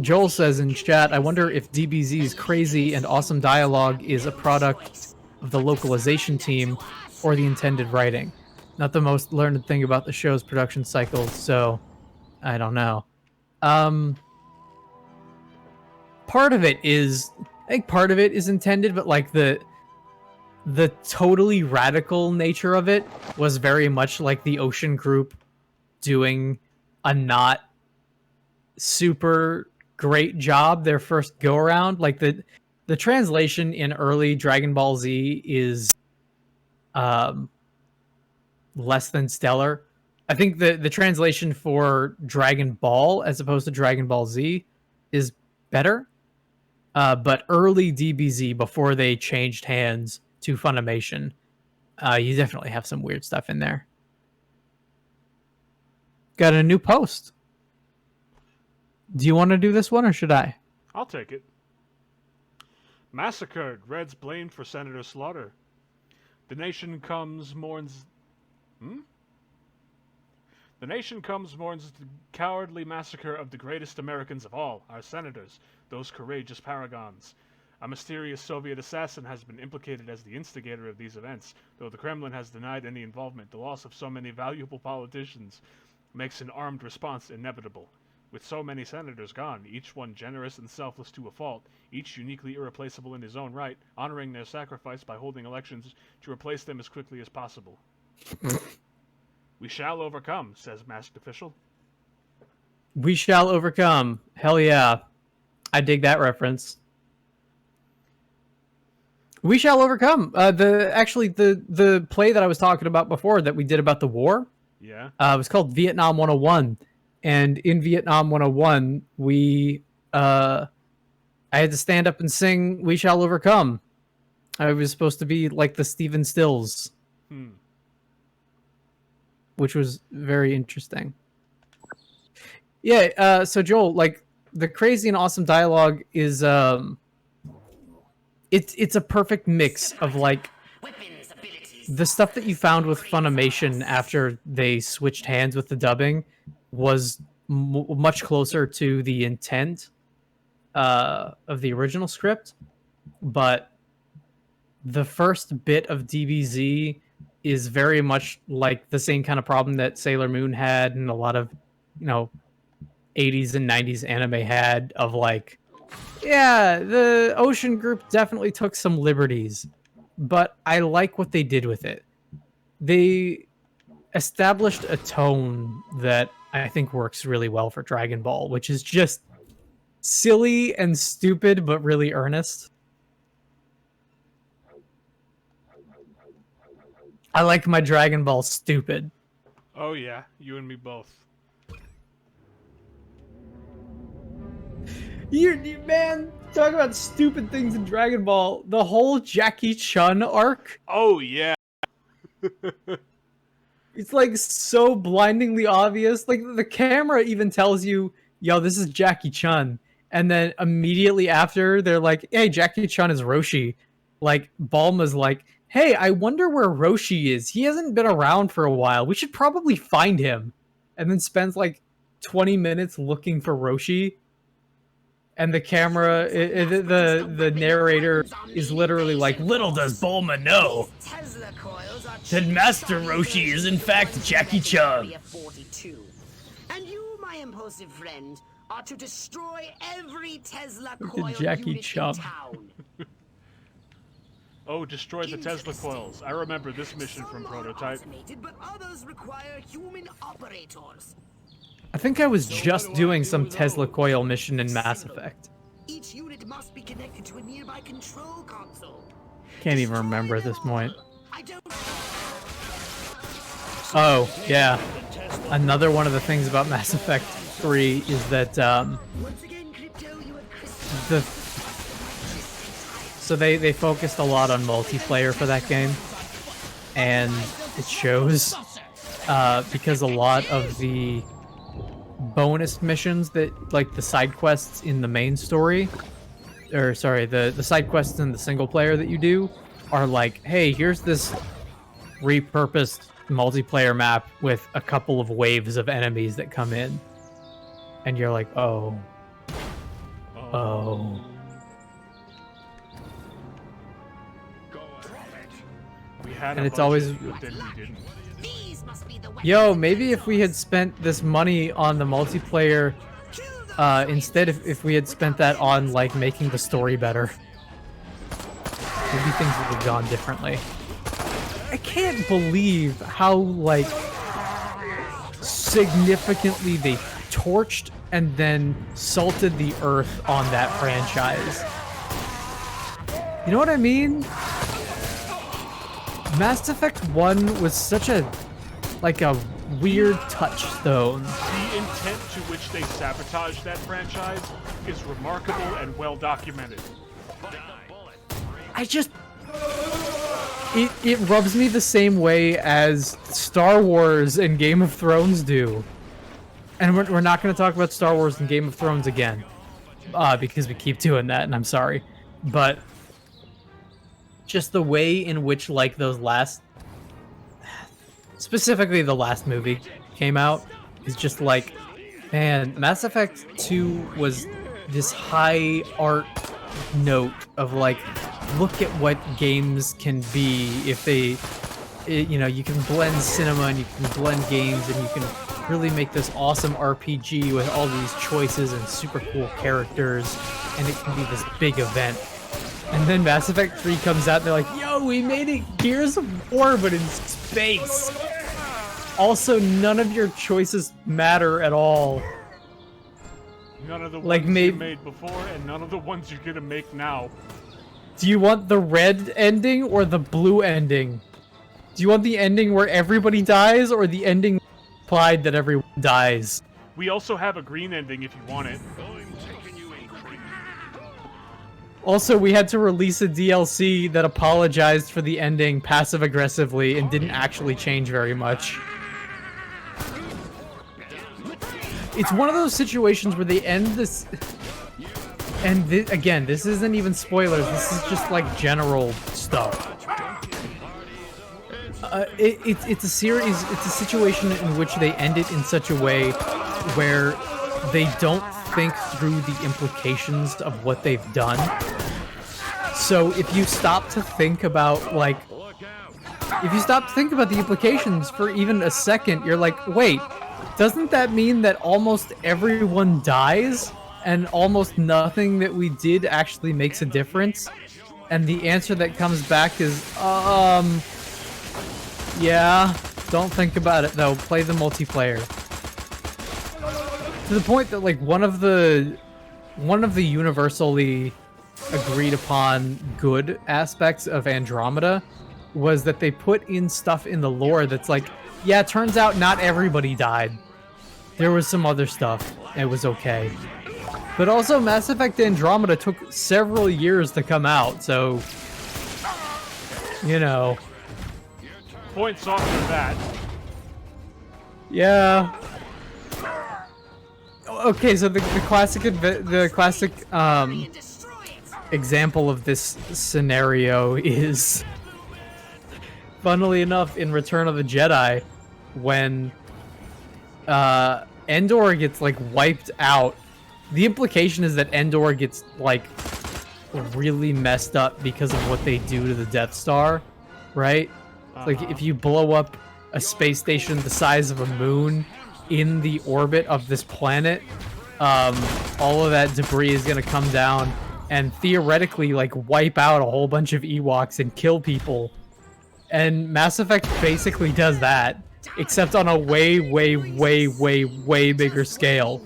S1: Joel says in chat, I wonder if DBZ's crazy and awesome dialogue is a product of the localization team or the intended writing. not the most learned thing about the show's production cycle, so I don't know. Part of it is, I think part of it is intended, but like the totally radical nature of it was very much like the Ocean Group doing a not super great job their first go around. Like the translation in early Dragon Ball Z is less than stellar. I think the translation for Dragon Ball as opposed to Dragon Ball Z is better. But early DBZ, before they changed hands to Funimation, you definitely have some weird stuff in there. Got a new post. Do you want to do this one or should I?
S2: I'll take it. Massacred. Reds blamed for Senator slaughter. The nation comes mourns. The nation comes mourns the cowardly massacre of the greatest Americans of all, our senators, those courageous paragons. A mysterious Soviet assassin has been implicated as the instigator of these events, though the Kremlin has denied any involvement. The loss of so many valuable politicians makes an armed response inevitable. With so many senators gone, each one generous and selfless to a fault, each uniquely irreplaceable in his own right, honoring their sacrifice by holding elections to replace them as quickly as possible. We shall overcome, says masked official.
S1: We shall overcome. Hell yeah. I dig that reference. We shall overcome. The play that I was talking about before that we did about the war,
S2: Yeah.
S1: it was called Vietnam 101. And in Vietnam 101, I had to stand up and sing We Shall Overcome. I was supposed to be like the Stephen Stills. Which was very interesting. Yeah, so Joel, like the crazy and awesome dialogue is it's a perfect mix of like the stuff that you found with Funimation after they switched hands with the dubbing was much closer to the intent of the original script, but the first bit of DBZ is very much like the same kind of problem that Sailor Moon had and a lot of, 80s and 90s anime had of like, yeah, the Ocean Group definitely took some liberties, but I like what they did with it. They established a tone that I think works really well for Dragon Ball, which is just silly and stupid, but really earnest. I like my Dragon Ball stupid.
S2: Oh yeah, you and me both.
S1: Man, talk about stupid things in Dragon Ball. The whole Jackie Chun arc.
S2: Oh yeah.
S1: It's like so blindingly obvious. Like the camera even tells you, yo, this is Jackie Chun. And then immediately after, they're like, hey, Jackie Chun is Roshi. Like, Bulma's like, hey, I wonder where Roshi is. He hasn't been around for a while. We should probably find him. And then spends like 20 minutes looking for Roshi. And the camera, the narrator is literally like, little does Bulma know that Master Roshi is in fact Jackie Chun.
S6: And you, my impulsive friend, are to destroy every Tesla coil
S1: Jackie
S6: unit
S1: Chun.
S6: in town.
S2: Oh, destroy the Tesla coils. I remember this mission from
S6: Some are
S2: Prototype.
S6: automated, but others require human operators.
S1: I think I was just doing some Tesla coil mission in Mass Effect.
S6: Each unit must be connected to a nearby control console.
S1: Can't even remember at this point.
S6: I don't.
S1: Oh, yeah. Another one of the things about Mass Effect 3 is that
S6: Once again, Crypto, you have crystallized.
S1: so they focused a lot on multiplayer for that game, and it shows because a lot of the bonus missions that like the side quests in the main story, or sorry, the side quests in the single player that you do are like, hey, here's this repurposed multiplayer map with a couple of waves of enemies that come in, and you're like, oh.
S2: We had
S1: And
S2: a
S1: it's
S2: budget,
S1: always-
S2: but then we didn't.
S6: This must be the
S1: Yo, maybe if we had spent this money on the multiplayer, instead if we had spent that on, like, making the story better, maybe things would have gone differently. I can't believe how, like, significantly they torched and then salted the earth on that franchise. You know what I mean? Mass Effect 1 was such a, like, a weird touchstone.
S2: The intent to which they sabotaged that franchise is remarkable and well documented.
S1: I just... It rubs me the same way as Star Wars and Game of Thrones do. And we're not going to talk about Star Wars and Game of Thrones again. Because we keep doing that, and I'm sorry. But... just the way in which, like, those last... specifically the last movie came out is just like, man, Mass Effect 2 was this high art note of, like, look at what games can be if they, you know, you can blend cinema and you can blend games and you can really make this awesome RPG with all these choices and super cool characters, and it can be this big event. And then Mass Effect 3 comes out and they're like, yo, we made it Gears of War, but in space. Also, none of your choices matter at all.
S2: None of the
S1: Like,
S2: ones you made before, and none of the ones you're gonna make now.
S1: Do you want the red ending or the blue ending? Do you want the ending where everybody dies, or the ending implied that everyone dies?
S2: We also have a green ending if you want it.
S1: Also, we had to release a DLC that apologized for the ending passive-aggressively and didn't actually change very much. It's one of those situations where they end this... And again, this isn't even spoilers, this is just, like, general stuff. It's a series, it's a situation in which they end it in such a way where they don't think through the implications of what they've done. So if you stop to think about, like, if you stop to think about the implications for even a second, you're like, wait, doesn't that mean that almost everyone dies and almost nothing that we did actually makes a difference? And the answer that comes back is, yeah, don't think about it though, play the multiplayer. To the point that, like, one of the universally agreed upon good aspects of Andromeda was that they put in stuff in the lore that's like, yeah, it turns out not everybody died. There was some other stuff. It was okay. But also, Mass Effect Andromeda took several years to come out, so... you know...
S2: Points off for that.
S1: Yeah. Okay, so the classic example of this scenario is, funnily enough, in Return of the Jedi, when Endor gets, like, wiped out. The implication is that Endor gets, like, really messed up because of what they do to the Death Star, right? Like, if you blow up a space station the size of a moon in the orbit of this planet, all of that debris is gonna come down and theoretically, like, wipe out a whole bunch of Ewoks and kill people. And Mass Effect basically does that, except on a way, way, way, way, way bigger scale.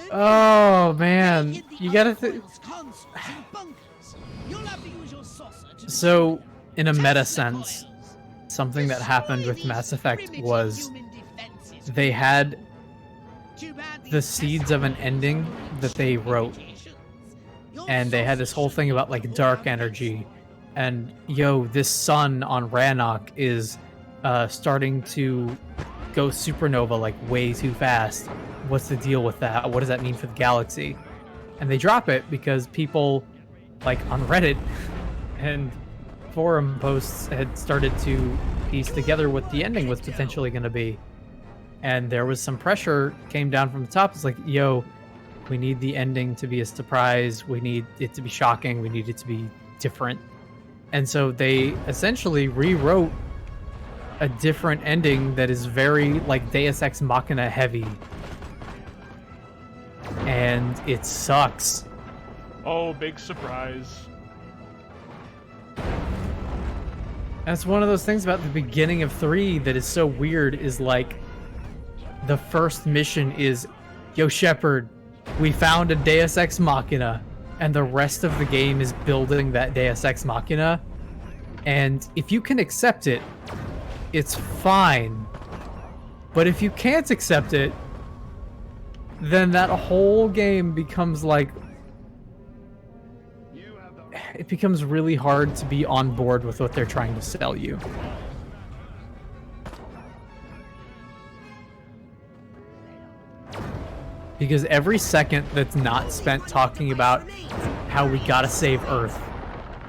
S1: Oh, man. You gotta So, in a meta sense, something that happened with Mass Effect was they had the seeds of an ending that they wrote, and they had this whole thing about, like, dark energy, and yo, this sun on Rannoch is starting to go supernova, like, way too fast. What's the deal with that? What does that mean for the galaxy? And they drop it because people, like, on Reddit and forum posts had started to piece together what the ending was potentially going to be. And there was some pressure came down from the top. It's like, yo, we need the ending to be a surprise. We need it to be shocking. We need it to be different. And so they essentially rewrote a different ending that is very like Deus Ex Machina heavy. And it sucks.
S2: Oh, big surprise.
S1: That's one of those things about the beginning of 3 that is so weird, is like the first mission is, yo Shepard, we found a Deus Ex Machina, and the rest of the game is building that Deus Ex Machina. And if you can accept it, it's fine. But if you can't accept it, then that whole game becomes like, it becomes really hard to be on board with what they're trying to sell you. Because every second that's not spent talking about how we gotta save Earth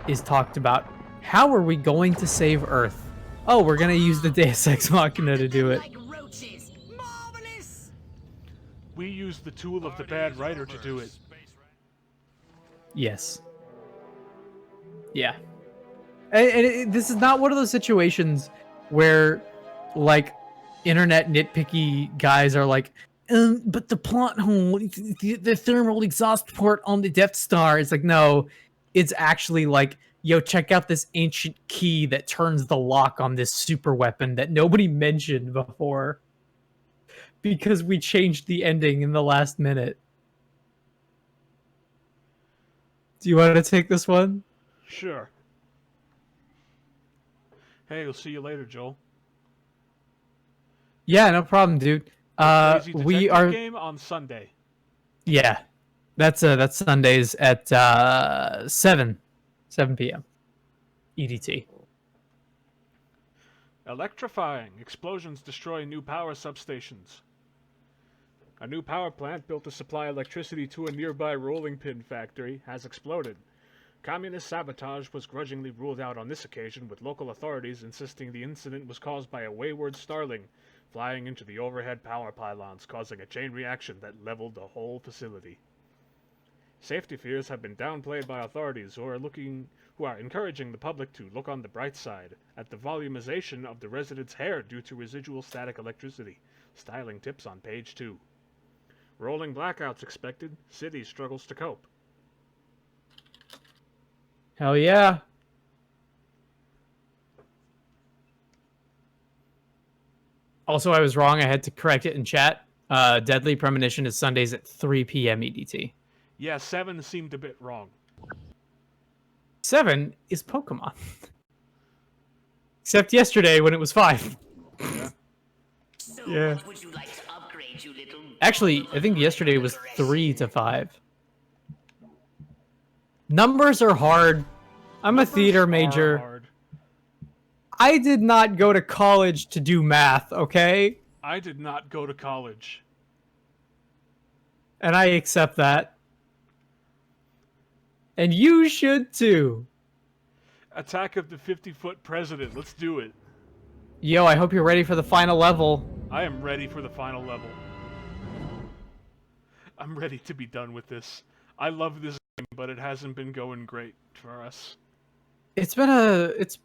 S1: is talked about, how are we going to save Earth? Oh, we're gonna use the Deus Ex Machina to do it.
S6: Like roaches. Marvelous.
S2: We used the tool of the bad writer to do it.
S1: Yes. Yeah. And this is not one of those situations where, like, internet nitpicky guys are like, but the plot hole, the thermal exhaust port on the Death Star. It's like, no, it's actually like, yo, check out this ancient key that turns the lock on this super weapon that nobody mentioned before. Because we changed the ending in the last minute. Do you want to take this one?
S2: Sure. Hey, we'll see you later, Joel.
S1: Yeah, no problem, dude.
S2: Crazy
S1: We
S2: Detective
S1: are.
S2: game on Sunday.
S1: Yeah, that's Sundays at 7 p.m. EDT.
S2: Electrifying. Explosions destroy new power substations. A new power plant built to supply electricity to a nearby rolling pin factory has exploded. Communist sabotage was grudgingly ruled out on this occasion, with local authorities insisting the incident was caused by a wayward starling flying into the overhead power pylons, causing a chain reaction that leveled the whole facility. Safety fears have been downplayed by authorities who are encouraging the public to look on the bright side at the volumization of the residents' hair due to residual static electricity. Styling tips on page 2. Rolling blackouts expected. City struggles to cope.
S1: Hell yeah. Also, I was wrong. I had to correct it in chat. Deadly Premonition is Sundays at 3 p.m. EDT.
S2: Yeah, 7 seemed a bit wrong.
S1: 7 is Pokemon. Except yesterday when it was 5.
S2: Yeah.
S6: So
S1: Yeah.
S6: what would you like to upgrade, you little...
S1: Actually, I think yesterday was 3 to 5. Numbers are hard. I'm a theater
S2: Numbers are
S1: major.
S2: hard.
S1: I did not go to college to do math, okay?
S2: I did not go to college.
S1: And I accept that. And you should too.
S2: Attack of the 50-foot president. Let's do it.
S1: Yo, I hope you're ready for the final level.
S2: I am ready for the final level. I'm ready to be done with this. I love this game, but it hasn't been going great for us.
S1: It's been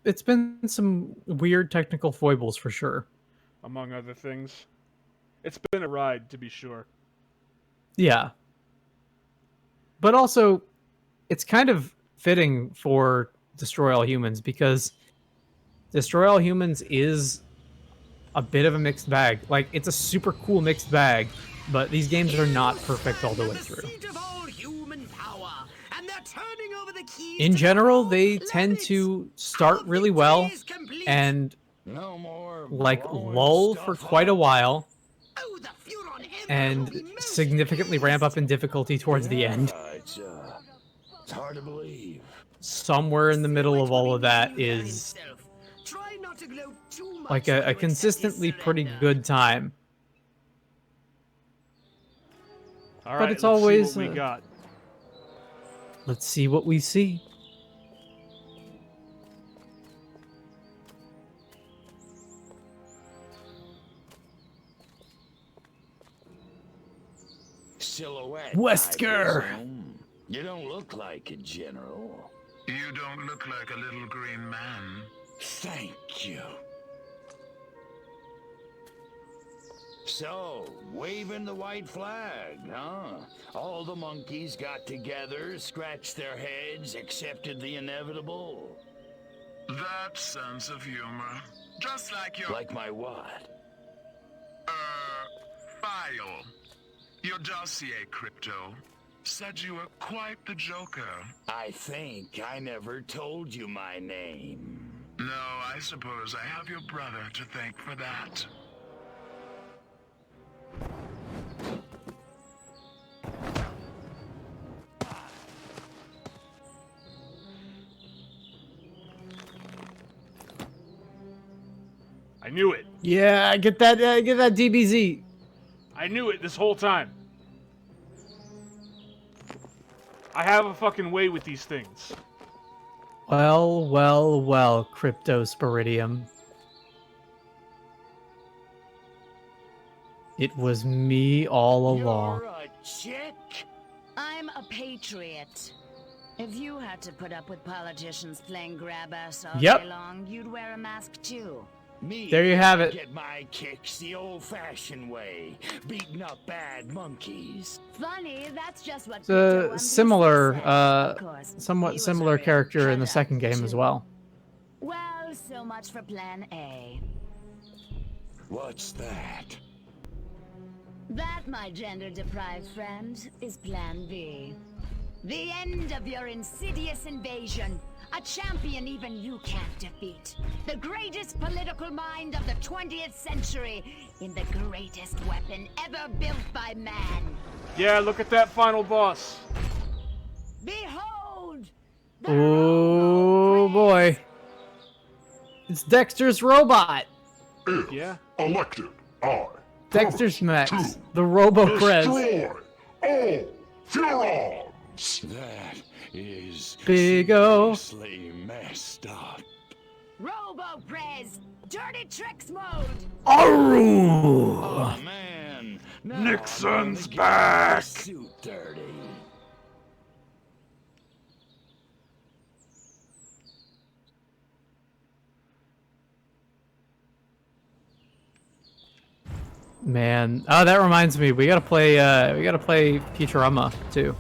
S1: it's been some weird technical foibles for sure.
S2: Among other things. It's been a ride, to be sure.
S1: Yeah. But also, it's kind of fitting for Destroy All Humans, because Destroy All Humans is a bit of a mixed bag. Like, it's a super cool mixed bag, but these games are not perfect all the way through. In general, they tend to start really well and
S3: No more
S1: like
S3: blowing
S1: lull
S3: stuff
S1: for quite a
S3: up.
S1: while
S6: Oh, the Furon Emperor will
S1: and
S6: be most
S1: significantly ramp up in difficulty towards the end.
S3: It's hard to believe.
S1: Somewhere in the middle of all of that is
S6: Try not to glow too much
S1: like
S6: when you
S1: a
S6: accept
S1: consistently
S6: his
S1: pretty
S6: surrender.
S1: good time.
S2: All right,
S1: it's
S2: let's
S1: always,
S2: see what we got.
S1: Let's see what we see.
S3: Silhouette.
S1: Wesker.
S3: I presume. You don't look like it, General.
S7: You You don't look like a little green man.
S3: Thank you. So, waving the white flag, huh? All the monkeys got together, scratched their heads, accepted the inevitable.
S7: That sense of humor. Just like your
S3: Like my what?
S7: file. Your dossier, Crypto, said you were quite the joker.
S3: I think I never told you my name.
S7: No, I suppose I have your brother to thank for that.
S2: I knew it.
S1: Yeah, get that DBZ.
S2: I knew it this whole time. I have a fucking way with these things.
S1: Well, well, well, Crypto Spiridium. It was me all along.
S3: You're a chick?
S4: I'm a patriot. If you had to put up with politicians playing grab ass all
S1: Yep.
S4: day long, you'd wear a mask too.
S3: Me,
S1: There you have
S3: I
S1: it.
S3: Get my kicks the old-fashioned way, beating up bad monkeys.
S4: Funny, that's just what
S1: It's
S4: Crypto
S1: a
S4: One Piece
S1: similar,
S4: said. Of course, he
S1: somewhat
S4: was
S1: similar
S4: real.
S1: character in the
S4: Shut
S1: second
S4: up,
S1: game as
S4: too.
S1: well.
S4: Well, so much for Plan A.
S3: What's that?
S4: That, my gender-deprived friend, is Plan B. The end of your insidious invasion. A champion even you can't defeat. The greatest political mind of the 20th century in the greatest weapon ever built by man.
S2: Yeah, look at that final boss.
S4: Behold! the
S1: Oh
S4: Robo
S1: boy. It's Dexter's robot.
S2: Yeah.
S8: Elected, I,
S1: Dexter's
S8: promise
S1: Max.
S8: to
S1: The Robo Prez.
S8: destroy all Furons.
S3: That is
S1: Big O.
S3: seriously messed up.
S4: Robo-Prez! Dirty Tricks mode!
S1: Aroo!
S3: Oh man, now I'm
S8: Nixon's
S3: gonna get
S8: back.
S3: my Suit dirty.
S1: Man, oh, that reminds me. We gotta play Futurama too.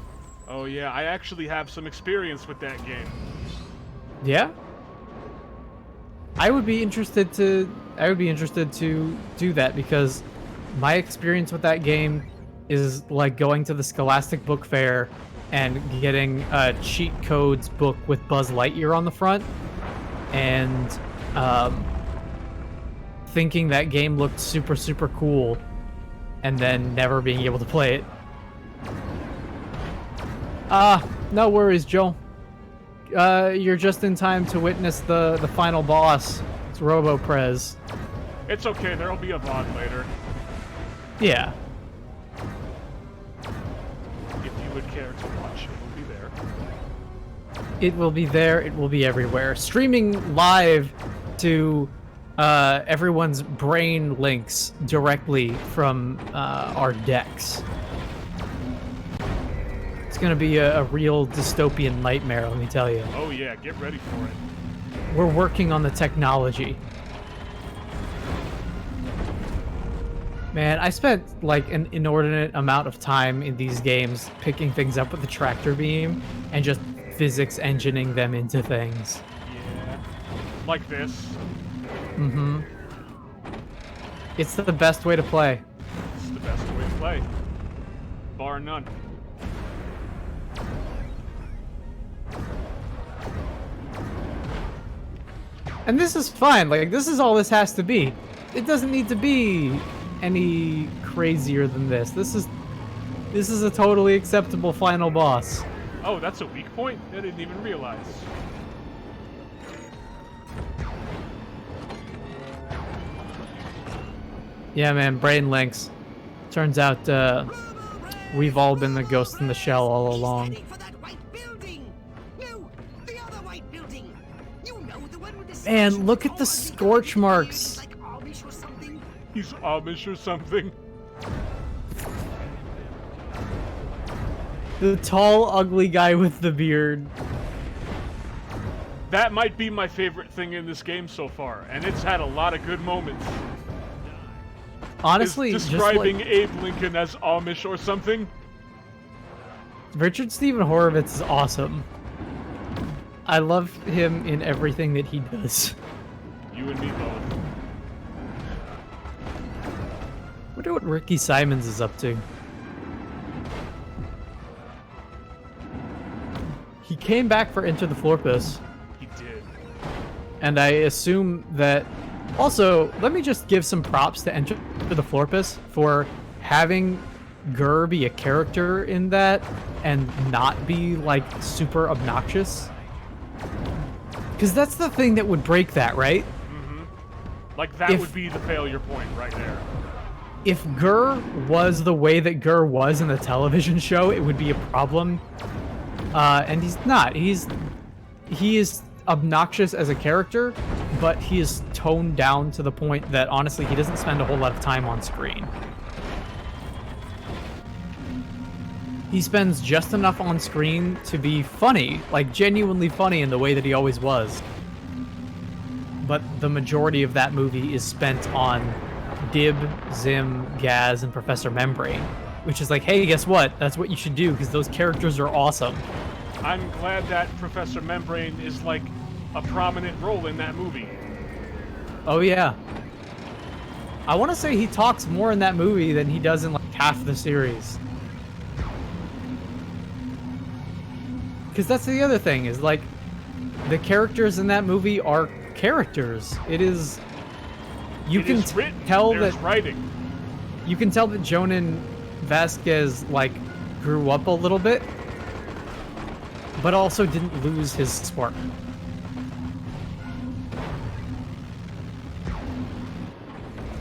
S2: Oh yeah, I actually have some experience with that game.
S1: Yeah. I would be interested to do that because my experience with that game is like going to the Scholastic Book Fair and getting a cheat codes book with Buzz Lightyear on the front, and thinking that game looked super, super cool, and then never being able to play it. No worries, Joel. You're just in time to witness the final boss. It's Robo Prez.
S2: It's okay, there'll be a VOD later.
S1: Yeah.
S2: If you would care to watch, it will be there.
S1: It will be there. It will be everywhere. Streaming live to everyone's brain links directly from our decks. It's gonna be a real dystopian nightmare, let me tell you.
S2: Oh yeah, get ready for it.
S1: We're working on the technology. Man, I spent like an inordinate amount of time in these games picking things up with the tractor beam and just physics engineering them into things.
S2: Yeah. Like this.
S1: Mm-hmm. It's the best way to play.
S2: It's the best way to play. Bar none.
S1: And this is fine. Like, this is all this has to be. It doesn't need to be any crazier than this. This is a totally acceptable final boss.
S2: Oh, that's a weak point? I didn't even realize.
S1: Yeah, man, brain links. Turns out, we've all been the ghost in the shell all along.
S6: He's heading for that white building. No, the other white building. You know, the one with the
S1: Man, look at the scorch marks.
S6: Like Amish or something.
S2: He's Amish or something.
S1: The tall, ugly guy with the beard.
S2: That might be my favorite thing in this game so far, and it's had a lot of good moments.
S1: Honestly,
S2: Is
S1: just
S2: describing
S1: like,
S2: Abe Lincoln as Amish or something.
S1: Richard Stephen Horowitz is awesome. I love him in everything that he does.
S2: You and me both.
S1: Wonder what Ricky Simons is up to. He came back for Enter the Florpus.
S2: He did.
S1: And I assume that... Also, let me just give some props to Enter the Florpus for having Gur be a character in that and not be, like, super obnoxious. Because that's the thing that would break that, right?
S2: Mm-hmm. Like, that would be the failure point right there.
S1: If Gur was the way that Gur was in the television show, it would be a problem. And he's not. He is obnoxious as a character, but he is toned down to the point that, honestly, he doesn't spend a whole lot of time on screen. He spends just enough on screen to be funny, like genuinely funny in the way that he always was. But the majority of that movie is spent on Dib, Zim, Gaz, and Professor Membrane, which is like, hey, guess what? That's what you should do, because those characters are awesome.
S2: I'm glad that Professor Membrane is like a prominent role in that movie.
S1: Oh yeah. I want to say he talks more in that movie than he does in like half the series. Because that's the other thing, is like, the characters in that movie are characters. It is... You can tell that...
S2: writing.
S1: You can tell that Jonan Vasquez, like, grew up a little bit, but also didn't lose his spark.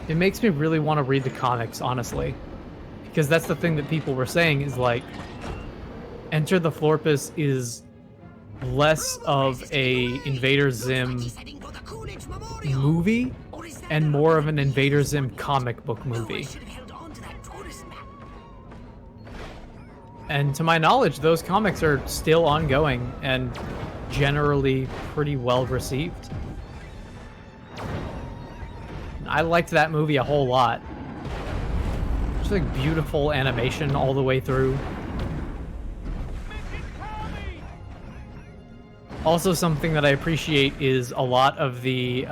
S1: It makes me really want to read the comics, honestly. Because that's the thing that people were saying, is like, Enter the Florpus is less of a Invader Zim movie and more of an Invader Zim comic book movie. And to my knowledge, those comics are still ongoing and generally pretty well received. I liked that movie a whole lot. Just like beautiful animation all the way through. Also, something that I appreciate is a lot of the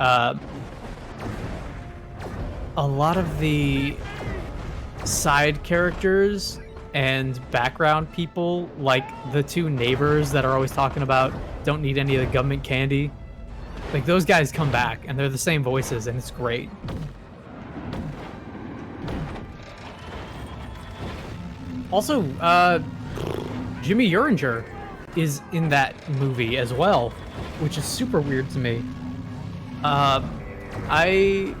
S1: side characters and background people, like the two neighbors that are always talking about don't need any of the government candy. Like, those guys come back, and they're the same voices, and it's great. Also, Jimmy Uringer is in that movie as well, which is super weird to me. I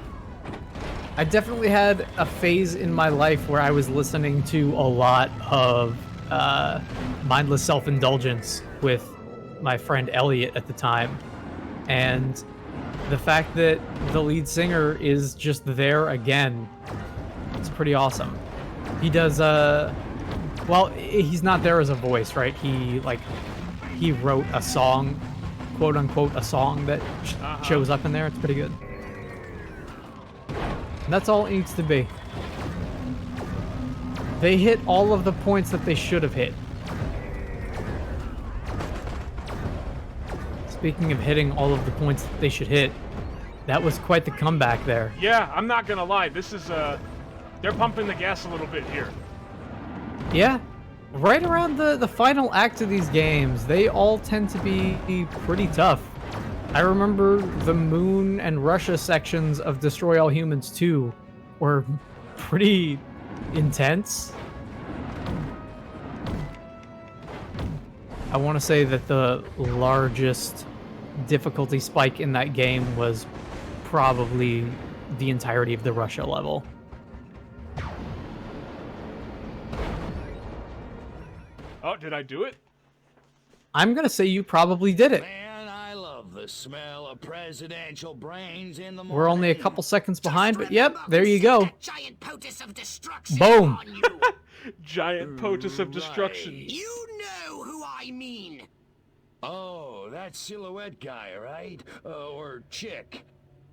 S1: definitely had a phase in my life where I was listening to a lot of mindless self-indulgence with my friend Elliot at the time. And the fact that the lead singer is just there again, it's pretty awesome. He does, well, he's not there as a voice, right? He wrote a song, quote unquote, a song that shows up in there. It's pretty good. And that's all it needs to be. They hit all of the points that they should have hit. Speaking of hitting all of the points that they should hit, that was quite the comeback there.
S2: Yeah, I'm not gonna lie. This is, they're pumping the gas a little bit here.
S1: Yeah. Right around the final act of these games, they all tend to be pretty tough. I remember the Moon and Russia sections of Destroy All Humans 2 were pretty intense. I want to say that the largest difficulty spike in that game was probably the entirety of the Russia level.
S2: Oh, did I do it?
S1: I'm gonna say you probably did it.
S3: Man, I love the smell of presidential brains in the morning.
S1: We're only a couple seconds behind, but yep, there you go.
S6: Giant potus of destruction
S1: Boom.
S6: on you.
S2: Giant POTUS of destruction.
S6: You know who I mean.
S3: Oh, that silhouette guy, right? Or chick?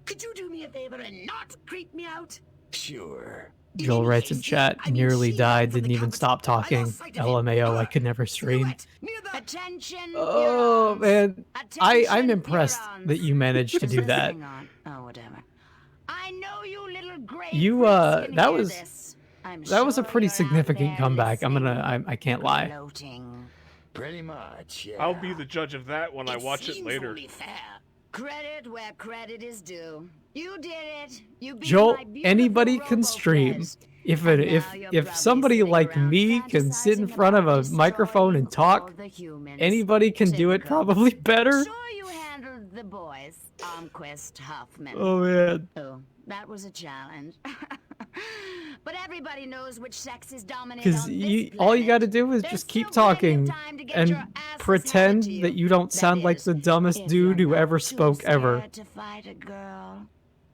S6: Could you do me a favor and not creep me out?
S3: Sure.
S1: Joel writes in chat, nearly died, didn't even stop talking. LMAO, I could never stream.
S4: Attention,
S1: Oh,
S4: Hurons.
S1: man. I'm
S4: Attention,
S1: impressed
S4: Hurons.
S1: that you managed to do that.
S4: Hang on. Oh, whatever. I know you little gray
S1: You,
S4: freaks can
S1: that
S4: hear
S1: was-
S4: this. I'm
S1: That was a
S4: sure
S1: pretty
S4: you're out
S1: significant
S4: there
S1: comeback.
S4: listening,
S1: I can't lie.
S4: gloating.
S3: Pretty much, yeah.
S2: I'll be the judge of that when I watch it
S6: seems
S2: later.
S6: only fair.
S4: Credit where credit is due. You did it. You beat
S1: Joel,
S4: my beautiful
S1: anybody can stream.
S4: Robo-Fez.
S1: If
S4: And
S1: it,
S4: now
S1: if
S4: you're
S1: if
S4: probably
S1: somebody
S4: sitting
S1: like
S4: around
S1: me can sit in
S4: fantasizing
S1: front of
S4: about
S1: a microphone and
S4: destroying all
S1: talk,
S4: the humans.
S1: anybody can do it
S4: Typical.
S1: probably better.
S4: Sure, you handled the boys, Armquist, Huffman.
S1: Oh man.
S4: Oh, that was a challenge. But everybody knows which sex is dominant
S1: Because
S4: on this
S1: all you got to
S4: planet.
S1: do is
S4: There's
S1: just keep
S4: still plenty of
S1: talking
S4: time to get
S1: and
S4: your asses
S1: pretend
S4: handed to
S1: that you don't
S4: That
S1: sound like
S4: is,
S1: the dumbest
S4: if
S1: dude
S4: you're
S1: who
S4: not
S1: ever
S4: too
S1: spoke ever.
S4: scared to fight a girl.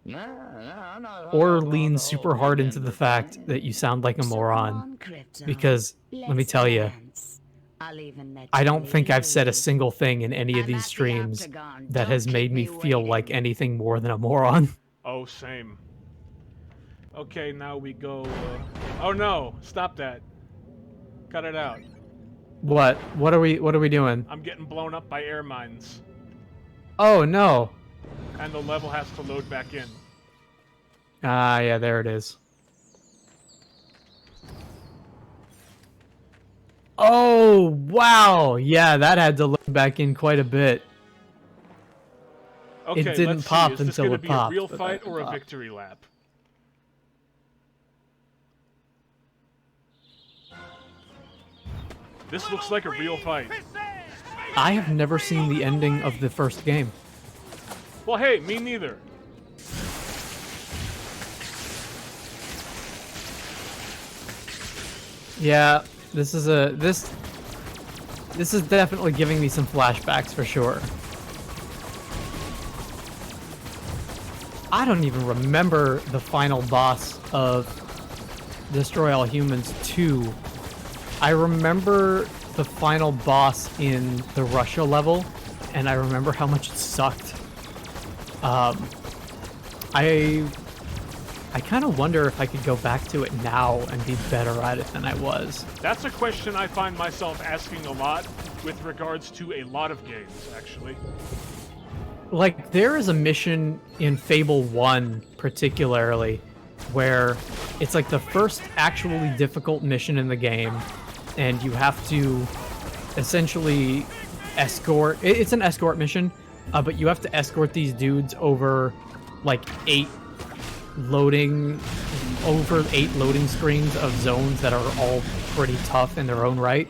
S3: No, I'm not.
S1: Or
S3: I'm not
S1: lean
S3: the
S1: super
S3: whole
S1: hard
S3: big
S1: into the
S3: end
S1: fact
S3: thing.
S1: that you sound like a
S4: So come
S1: moron.
S4: on, Crypto.
S1: Because, let me
S4: Let's
S1: tell you,
S4: dance. I'll even let
S1: I
S4: you
S1: don't think I've said a
S4: lead.
S1: single thing in any of
S4: I'm
S1: these
S4: at the
S1: streams
S4: Octagon.
S1: that
S4: Don't
S1: has made
S4: keep
S1: me feel like
S4: waiting.
S1: anything more than a moron.
S2: Oh, same. Okay, now we go. Oh no! Stop that. Cut it out.
S1: What? What are we doing?
S2: I'm getting blown up by air mines,
S1: Oh no.
S2: and the level has to load back in.
S1: Ah, yeah, there it is. Oh, wow. Yeah, that had to load back in quite a bit.
S2: Okay,
S1: didn't
S2: let's
S1: pop
S2: see. Is this
S1: until
S2: gonna
S1: it
S2: be
S1: popped,
S2: a real
S1: but
S2: fight
S1: that
S2: or a
S1: popped.
S2: victory lap? This looks like a real fight.
S1: I have never seen the ending of the first game.
S2: Well, hey, me neither.
S1: Yeah, this is definitely giving me some flashbacks for sure. I don't even remember the final boss of Destroy All Humans 2. I remember the final boss in the Russia level, and I remember how much it sucked. I kind of wonder if I could go back to it now and be better at it than I was.
S2: That's a question I find myself asking a lot with regards to a lot of games, actually.
S1: Like, there is a mission in Fable 1, particularly, where it's like the first actually difficult mission in the game, and you have to essentially escort... It's an escort mission, but you have to escort these dudes over, like, 8 loading screens of zones that are all pretty tough in their own right.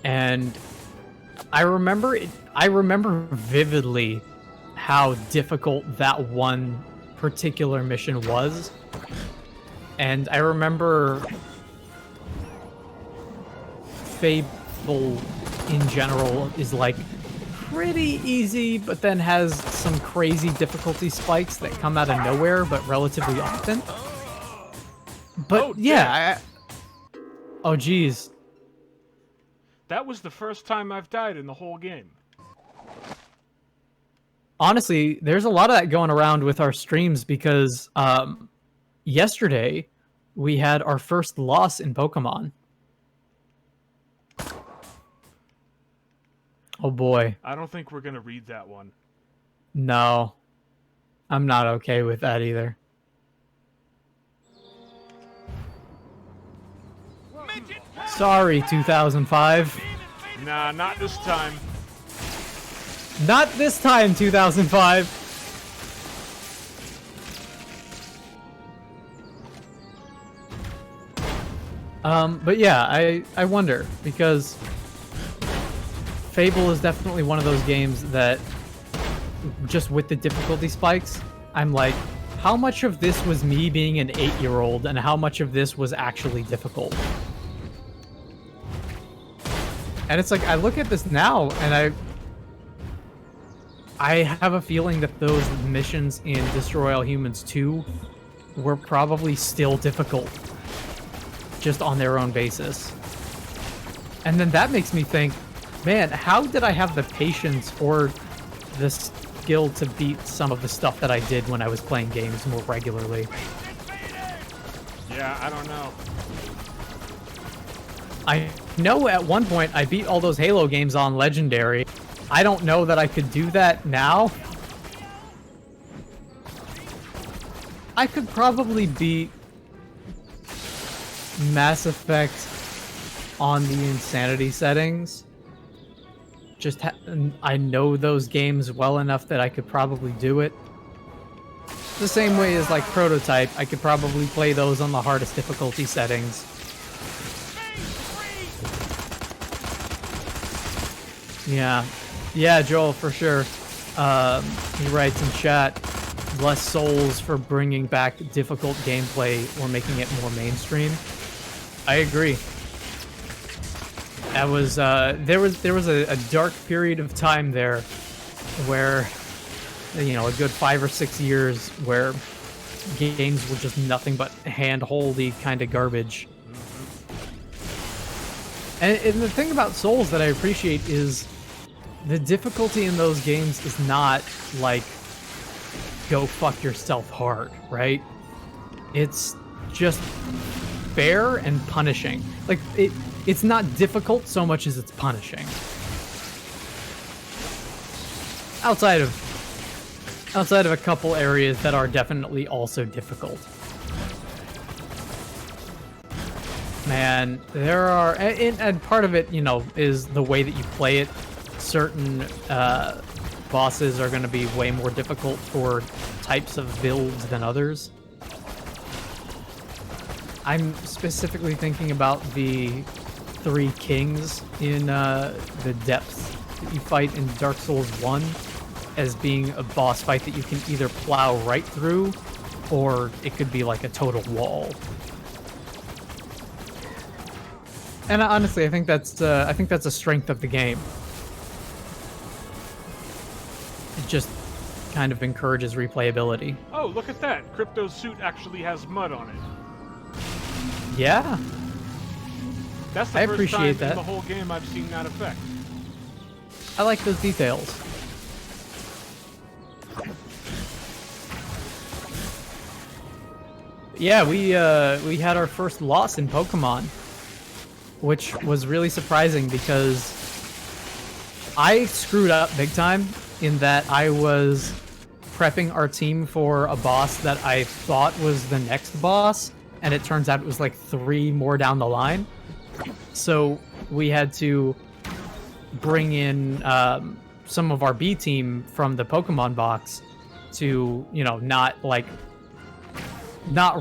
S1: And I remember vividly how difficult that one particular mission was. And I remember Fable in general is like pretty easy, but then has some crazy difficulty spikes that come out of nowhere, but relatively often. But
S2: Oh,
S1: yeah, oh geez.
S2: That was the first time I've died in the whole game.
S1: Honestly, there's a lot of that going around with our streams because yesterday we had our first loss in Pokemon. Oh boy.
S2: I don't think we're gonna read that one.
S1: No. I'm not okay with that either. Sorry, 2005.
S2: Nah, not this time.
S1: Not this time, 2005. But yeah, I wonder, because Fable is definitely one of those games that, just with the difficulty spikes, I'm like, how much of this was me being an 8-year-old and how much of this was actually difficult? And it's like, I look at this now and I have a feeling that those missions in Destroy All Humans 2 were probably still difficult, just on their own basis. And then that makes me think, man, how did I have the patience or the skill to beat some of the stuff that I did when I was playing games more regularly?
S2: Yeah, I don't know.
S1: I know at one point I beat all those Halo games on Legendary. I don't know that I could do that now. I could probably beat Mass Effect on the insanity settings. I know those games well enough that I could probably do it. The same way as like Prototype, I could probably play those on the hardest difficulty settings. Yeah, Joel, for sure. He writes in chat, bless souls for bringing back difficult gameplay or making it more mainstream. I agree. That was there was a dark period of time there where, you know, a good 5 or 6 years where games were just nothing but hand-holdy kind of garbage. And the thing about Souls that I appreciate is the difficulty in those games is not like go fuck yourself hard, right? It's just fair and punishing. Like it's not difficult so much as it's punishing. Outside of a couple areas that are definitely also difficult. Man, there are, and part of it, you know, is the way that you play it. Certain bosses are going to be way more difficult for types of builds than others. I'm specifically thinking about the 3 kings in the depths that you fight in Dark Souls 1 as being a boss fight that you can either plow right through or it could be like a total wall. And honestly, I think that's a strength of the game. It just kind of encourages replayability.
S2: Oh, look at that. Crypto's suit actually has mud on it.
S1: Yeah.
S2: That's the
S1: I
S2: first
S1: appreciate
S2: time
S1: that.
S2: in the whole game I've seen that effect.
S1: I like those details. Yeah, we had our first loss in Pokemon, which was really surprising because I screwed up big time in that I was prepping our team for a boss that I thought was the next boss, and it turns out it was like 3 more down the line. So we had to bring in some of our B team from the Pokemon box to, you know, not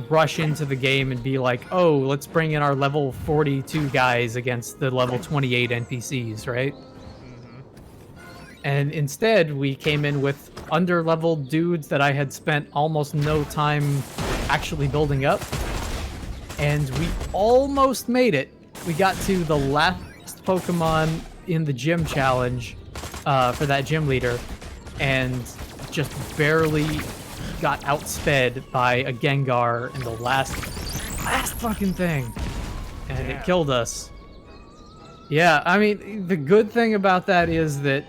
S1: rush into the game and be like, oh, let's bring in our level 42 guys against the level 28 NPCs, right? And instead, we came in with under-leveled dudes that I had spent almost no time actually building up. And we almost made it. We got to the last Pokemon in the gym challenge for that gym leader, and just barely got outsped by a Gengar in the last fucking thing. And it killed us. Yeah, I mean, the good thing about that is that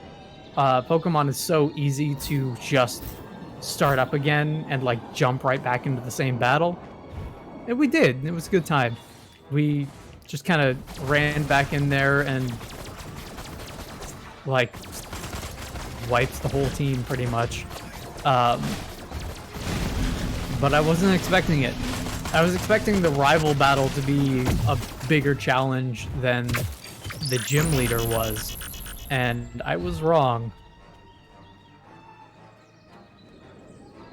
S1: Pokemon is so easy to just start up again and like jump right back into the same battle. And we did. It was a good time. We just kind of ran back in there and like wiped the whole team pretty much. But I wasn't expecting it. I was expecting the rival battle to be a bigger challenge than the gym leader was. And I was wrong.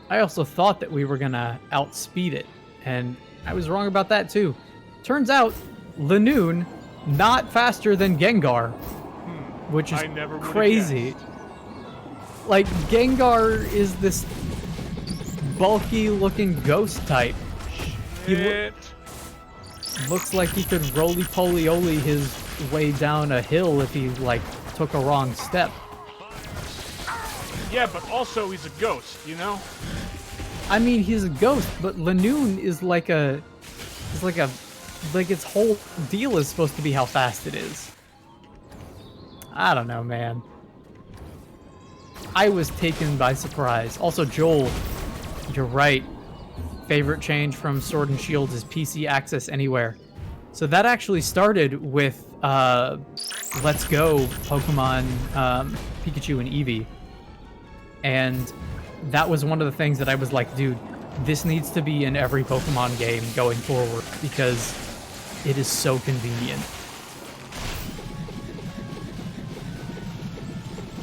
S1: I also thought that we were gonna outspeed it, and I was wrong about that too. Turns out, Lanoon, not faster than Gengar, which is crazy. Like, Gengar is this bulky-looking ghost type. He looks like he could roly-poly-oly his way down a hill if he, like, took a wrong step.
S2: Yeah, but also he's a ghost, you know?
S1: I mean, he's a ghost, but Lanoon is like its whole deal is supposed to be how fast it is. I don't know, man. I was taken by surprise. Also, Joel, you're right. Favorite change from Sword and Shield is PC access anywhere. So that actually started with Let's Go Pokemon Pikachu and Eevee. And that was one of the things that I was like, dude, this needs to be in every Pokemon game going forward because it is so convenient.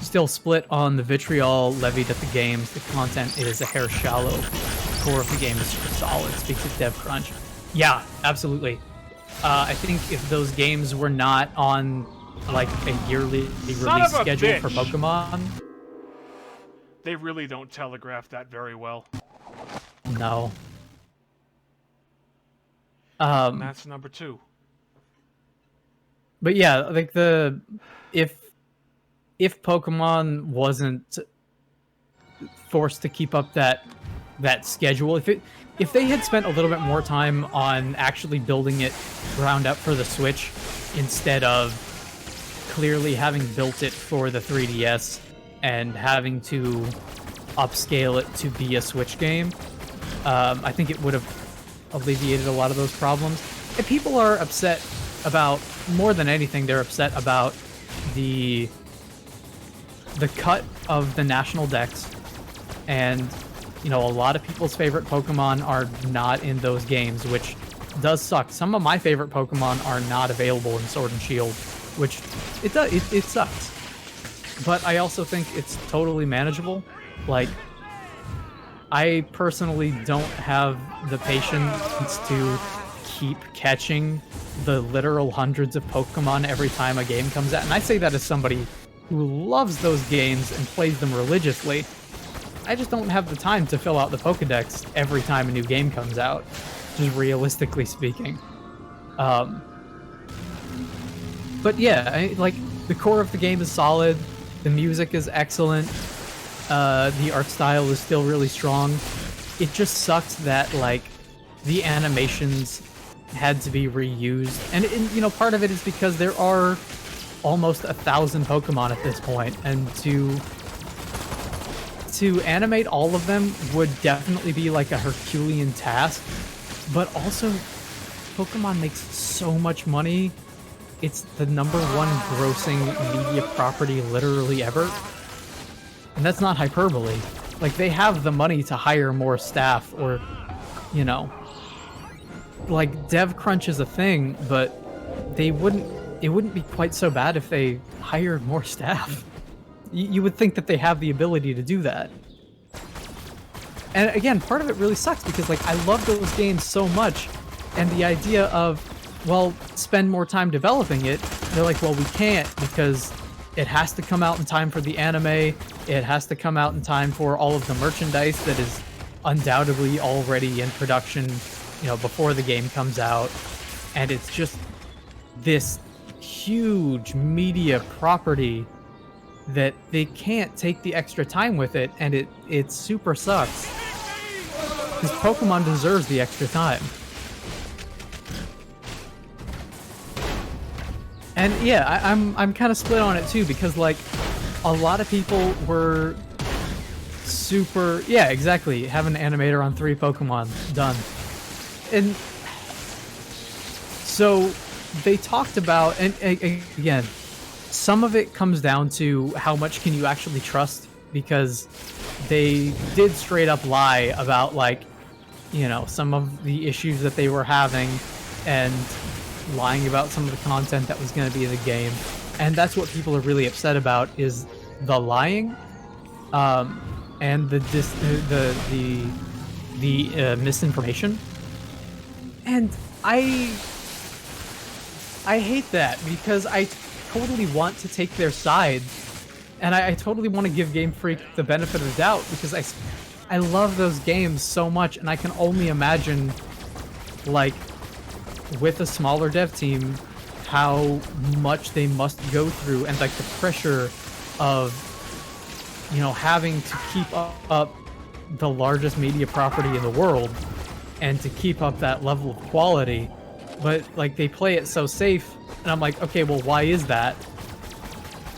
S1: Still split on the vitriol levied at the games. The content is a hair shallow. The core of the game is super solid. Speaks of dev crunch. Yeah, absolutely. I think if those games were not on like a yearly release schedule for Pokemon,
S2: they really don't telegraph that very well.
S1: No.
S2: And that's number 2.
S1: But yeah, like if Pokemon wasn't forced to keep up that schedule, if they had spent a little bit more time on actually building it ground up for the Switch instead of clearly having built it for the 3DS and having to upscale it to be a Switch game, I think it would have alleviated a lot of those problems. And people are upset about, more than anything, they're upset about the cut of the national dex, and you know, a lot of people's favorite Pokemon are not in those games, which does suck. Some of my favorite Pokemon are not available in Sword and Shield, which it sucks. But I also think it's totally manageable. Like, I personally don't have the patience to keep catching the literal hundreds of Pokemon every time a game comes out, and I say that as somebody who loves those games and plays them religiously. I just don't have the time to fill out the Pokedex every time a new game comes out, just realistically speaking. But yeah, like, the core of the game is solid, the music is excellent, the art style is still really strong. It just sucks that, like, the animations had to be reused, and you know, part of it is because there are almost 1,000 Pokemon at this point, and to animate all of them would definitely be like a Herculean task. But also, Pokemon makes so much money. It's the #1 grossing media property literally ever. And that's not hyperbole. Like, they have the money to hire more staff, or, you know, like, dev crunch is a thing, but it wouldn't be quite so bad if they hired more staff. You would think that they have the ability to do that. And again, part of it really sucks because, like, I love those games so much, and the idea of, well, spend more time developing it, they're like, well, we can't because it has to come out in time for the anime, it has to come out in time for all of the merchandise that is undoubtedly already in production, you know, before the game comes out, and it's just this huge media property that they can't take the extra time with it, and it super sucks. Because Pokemon deserves the extra time. And yeah, I'm kind of split on it too, because, like, a lot of people were super, yeah, exactly, have an animator on 3 Pokemon, done. And so they talked about, and again, some of it comes down to how much can you actually trust, because they did straight up lie about, like, you know, some of the issues that they were having, and lying about some of the content that was going to be in the game. And that's what people are really upset about, is the lying, and the misinformation. And I hate that, because I totally want to take their side, and I totally want to give Game Freak the benefit of the doubt, because I love those games so much, and I can only imagine, like, with a smaller dev team, how much they must go through, and, like, the pressure of, you know, having to keep up the largest media property in the world, and to keep up that level of quality. But, like, they play it so safe, and I'm like, okay, well, why is that?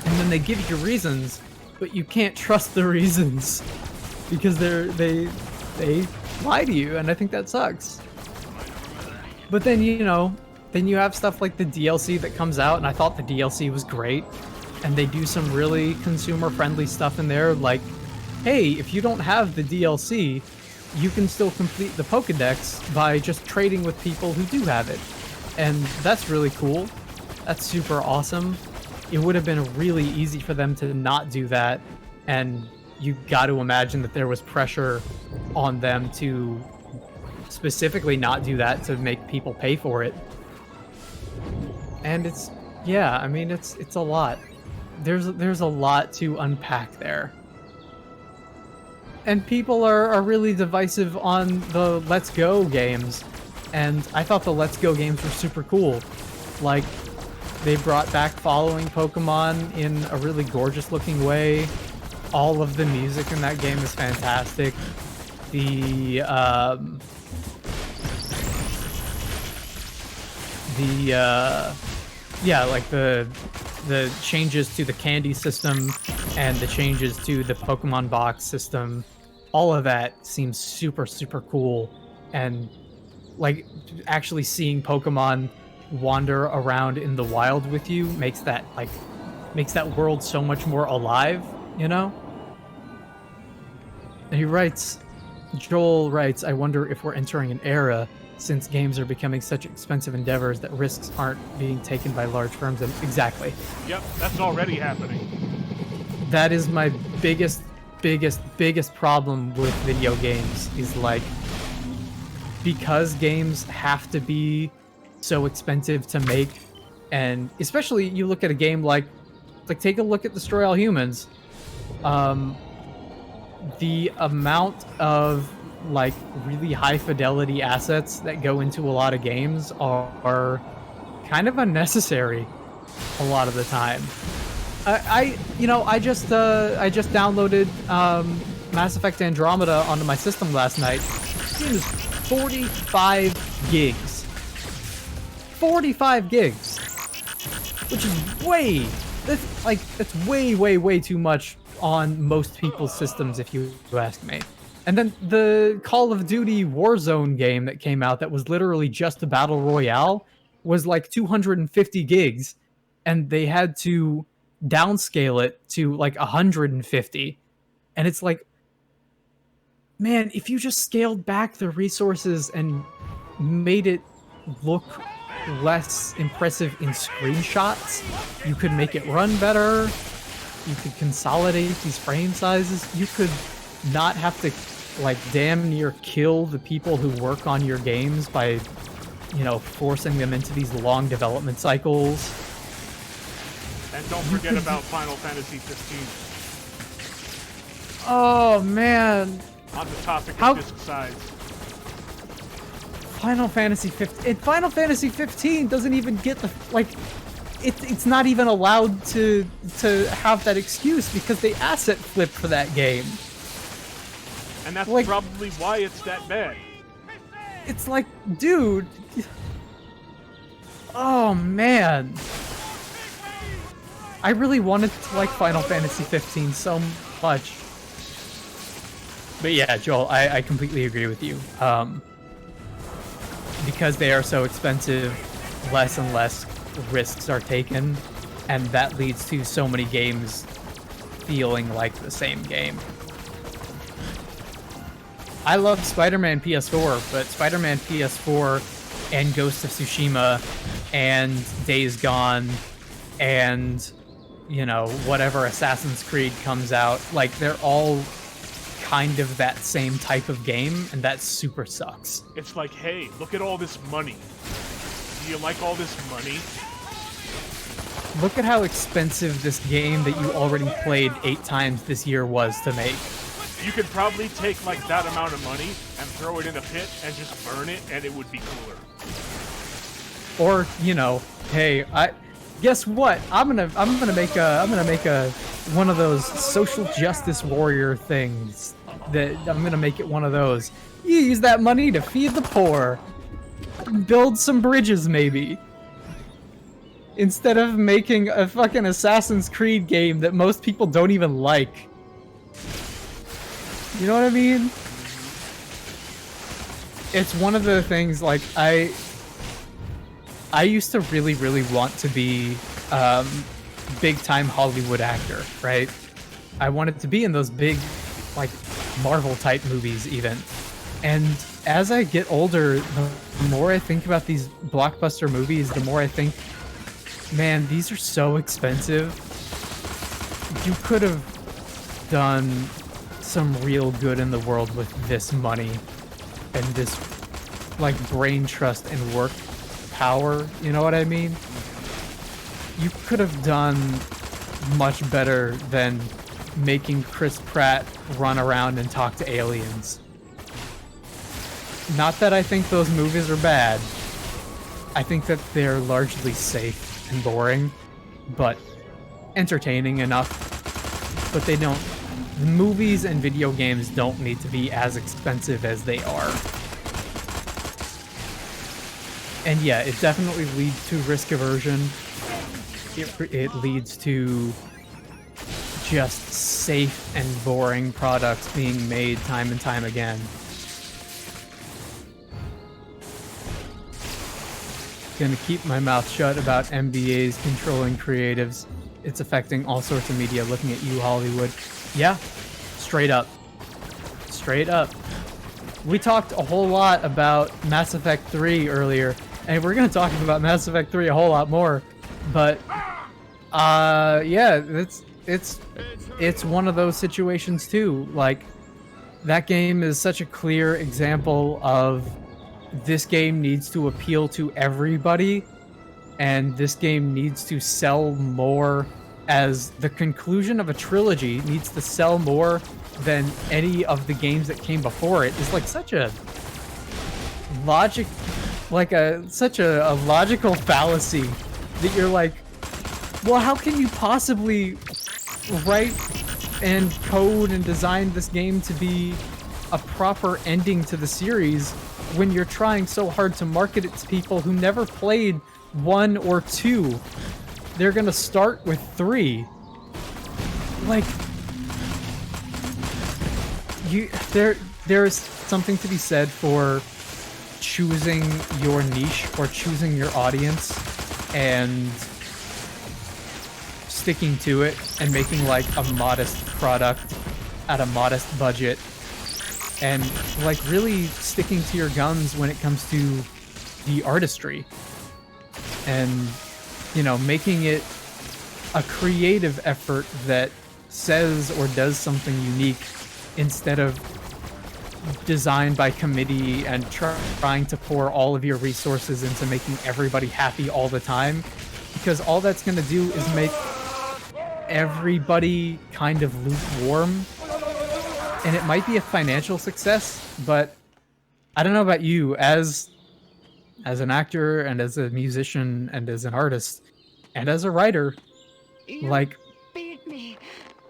S1: and then they give you reasons, but you can't trust the reasons because they lie to you, and I think that sucks. But then, you know, then you have stuff like the DLC that comes out, and I thought the DLC was great, and they do some really consumer-friendly stuff in there, like, hey, if you don't have the DLC, you can still complete the Pokédex by just trading with people who do have it. And that's really cool. That's super awesome. It would have been really easy for them to not do that, and you got to imagine that there was pressure on them to specifically not do that to make people pay for it. And it's, yeah, I mean, it's a lot. There's a lot to unpack there. And people are really divisive on the Let's Go games, and I thought the Let's Go games were super cool. Like, they brought back following Pokemon in a really gorgeous looking way. All of the music in that game is fantastic. Yeah, like the changes to the candy system and the changes to the Pokemon box system, all of that seems super, super cool. And like actually seeing Pokemon wander around in the wild with you makes that world so much more alive, you know? And he writes, Joel writes, I wonder if we're entering an era since games are becoming such expensive endeavors that risks aren't being taken by large firms. And exactly.
S2: Yep, that's already happening.
S1: That is my biggest problem with video games, is like, because games have to be so expensive to make, and especially you look at a game like take a look at Destroy All Humans. The amount of like really high fidelity assets that go into a lot of games are kind of unnecessary a lot of the time. I just downloaded Mass Effect Andromeda onto my system last night. It is 45 gigs. 45 gigs, which is that's way too much on most people's systems, if you ask me. And then the Call of Duty Warzone game that came out that was literally just a battle royale was like 250 gigs, and they had to downscale it to like 150. And it's like, man, if you just scaled back the resources and made it look less impressive in screenshots, you could make it run better. You could consolidate these frame sizes. You could not have to like damn near kill the people who work on your games by, you know, forcing them into these long development cycles.
S2: And don't forget about Final Fantasy 15.
S1: Oh man.
S2: On the topic of disc size.
S1: Final Fantasy 15. Final Fantasy 15 doesn't even get the like. It's not even allowed to have that excuse because they asset flip for that game.
S2: And that's
S1: like,
S2: probably why it's that bad.
S1: It's like, dude. Oh man. I really wanted to like Final Fantasy 15 so much. But yeah, Joel, I completely agree with you. Because they are so expensive, less and less risks are taken, and that leads to so many games feeling like the same game. I love Spider-Man PS4, but Spider-Man PS4 and Ghost of Tsushima and Days Gone and, you know, whatever Assassin's Creed comes out, like, they're all kind of that same type of game, and that super sucks.
S2: It's like, hey, look at all this money. Do you like all this money?
S1: Look at how expensive this game that you already played 8 times this year was to make.
S2: You could probably take like that amount of money and throw it in a pit and just burn it, and it would be cooler.
S1: Or, you know, hey, guess what? I'm gonna make a one of those social justice warrior things. That I'm gonna make it one of those. You use that money to feed the poor, build some bridges, maybe. instead of making a fucking Assassin's Creed game that most people don't even like. You know what I mean? It's one of the things, like, I used to really, really want to be big-time Hollywood actor, right? I wanted to be in those big, like, Marvel-type movies, even. And as I get older, the more I think about these blockbuster movies, the more I think, man, these are so expensive. You could have done some real good in the world with this money and this, like, brain trust and work power, you know what I mean? You could have done much better than making Chris Pratt run around and talk to aliens. Not that I think those movies are bad. I think that they're largely safe and boring, but entertaining enough. But they don't... Movies and video games don't need to be as expensive as they are. And yeah, it definitely leads to risk aversion. It leads to just safe and boring products being made time and time again. Gonna keep my mouth shut about MBAs controlling creatives. It's affecting all sorts of media. Looking at you, Hollywood. Yeah, straight up. Straight up. We talked a whole lot about Mass Effect 3 earlier, and we're gonna talk about Mass Effect 3 a whole lot more. But yeah, it's one of those situations too. Like, that game is such a clear example of this game needs to appeal to everybody, and this game needs to sell more as the conclusion of a trilogy, needs to sell more than any of the games that came before it. Is like such a logic, like such a logical fallacy that you're like, well, how can you possibly write and code and design this game to be a proper ending to the series when you're trying so hard to market it to people who never played 1 or 2? They're gonna start with 3. Like, there's something to be said for choosing your niche or choosing your audience and sticking to it and making like a modest product at a modest budget, and like really sticking to your guns when it comes to the artistry, and, you know, making it a creative effort that says or does something unique instead of designed by committee and trying to pour all of your resources into making everybody happy all the time, because all that's going to do is make everybody kind of lukewarm. And it might be a financial success, but I don't know about you, as an actor and as a musician and as an artist and as a writer, like,
S4: Beat me.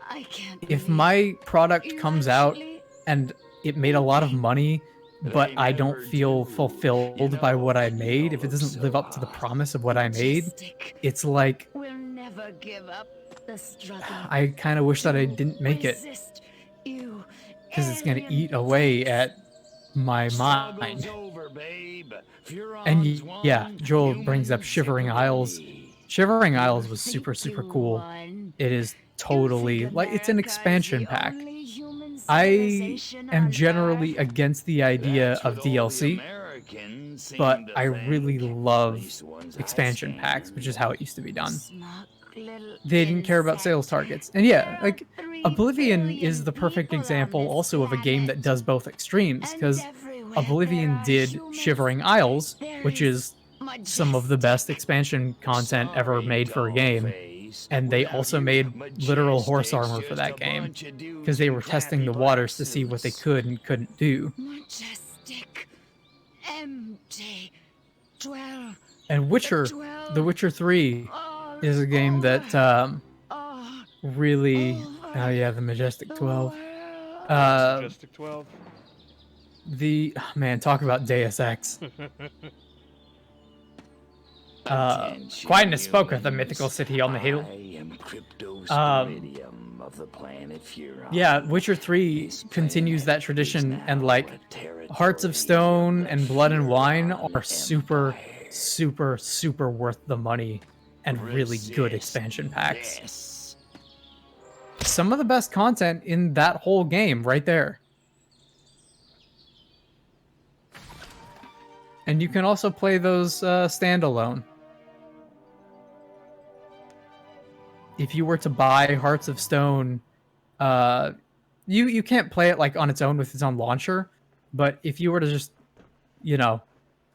S4: I can't
S1: if my product comes out and it made a lot of money, but I don't feel fulfilled by what I made, if it doesn't live up to the promise of what I made, it's like,
S4: We'll never give up the struggle.
S1: I kind of wish that I didn't make it,
S4: Resist you,
S1: because it's going to
S4: alien
S1: eat away at my mind.
S3: Struggle's over, babe.
S1: And
S3: Furon's
S1: yeah,
S3: won,
S1: Joel brings up
S3: humans
S1: Shivering
S3: take
S1: Isles.
S3: away.
S1: Shivering Isles was super, super cool. It is totally, like, it's an expansion pack. I am generally against the idea
S3: That's
S1: of
S3: what all the
S1: DLC,
S3: Americans seem
S1: but
S3: to
S1: I really
S3: think.
S1: love
S3: At least the ones I
S1: expansion
S3: seen.
S1: packs, which is how it used to be done. They didn't care about sales targets. And yeah, like, Oblivion is the perfect example also of a game that does both extremes, because Oblivion did Shivering Isles, which is some of the best expansion content ever made for a game, and they also made literal horse armor for that game, because they were testing the waters to see what they could and couldn't do.
S4: Majestic, empty, dwell.
S1: And Witcher, The Witcher 3 is a game that really, oh yeah, the Majestic 12.
S2: Majestic 12.
S1: Man, talk about Deus Ex. Quietness spoke of the mythical city on the hill.
S3: I am Cryptosporidium of the planet Furon.
S1: Yeah, Witcher 3 continues that tradition, and like Hearts of Stone and Blood and Wine are super, super, super worth the money and really good expansion packs. Some of the best content in that whole game right there. And you can also play those standalone. If you were to buy Hearts of Stone, you can't play it like on its own with its own launcher, but if you were to just, you know,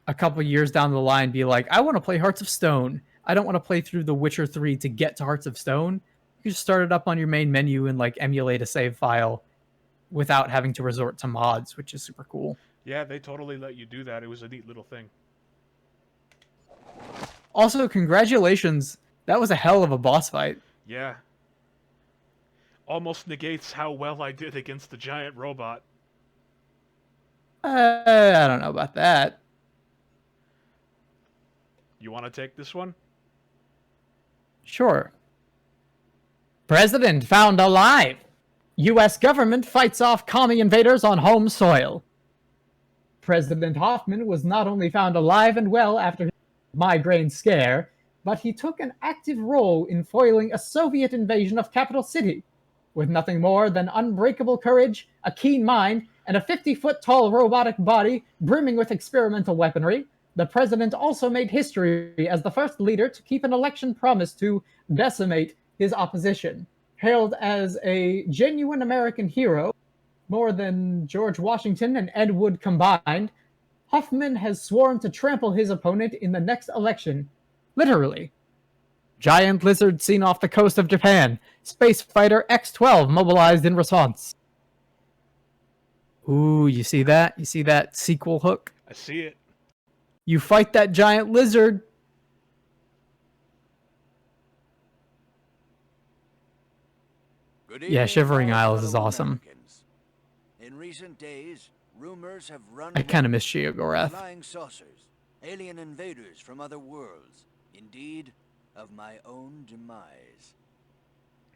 S1: a couple years down the line be like, I want to play Hearts of Stone. I don't want to play through The Witcher 3 to get to Hearts of Stone. You just start it up on your main menu and like emulate a save file without having to resort to mods, which is super cool.
S2: Yeah, they totally let you do that. It was a neat little thing.
S1: Also, congratulations. That was a hell of a boss fight.
S2: Yeah. Almost negates how well I did against the giant robot.
S1: I don't know about that.
S2: You want to take this one?
S1: Sure. President found alive. U.S. government fights off commie invaders on home soil. President Hoffman was not only found alive and well after his migraine scare, but he took an active role in foiling a Soviet invasion of Capital City. With nothing more than unbreakable courage, a keen mind, and a 50-foot-tall robotic body brimming with experimental weaponry, the president also made history as the first leader to keep an election promise to decimate his opposition. Hailed as a genuine American hero, more than George Washington and Ed Wood combined, Hoffman has sworn to trample his opponent in the next election. Literally. Giant lizard seen off the coast of Japan. Space fighter X-12 mobilized in response. Ooh, you see that? You see that sequel hook?
S2: I see it.
S1: You fight that giant lizard. Yeah, Shivering Isles is awesome.
S9: In recent days, rumors have run
S1: I kind of miss Sheogorath.
S9: flying saucers, alien invaders from other worlds, indeed, of my own demise.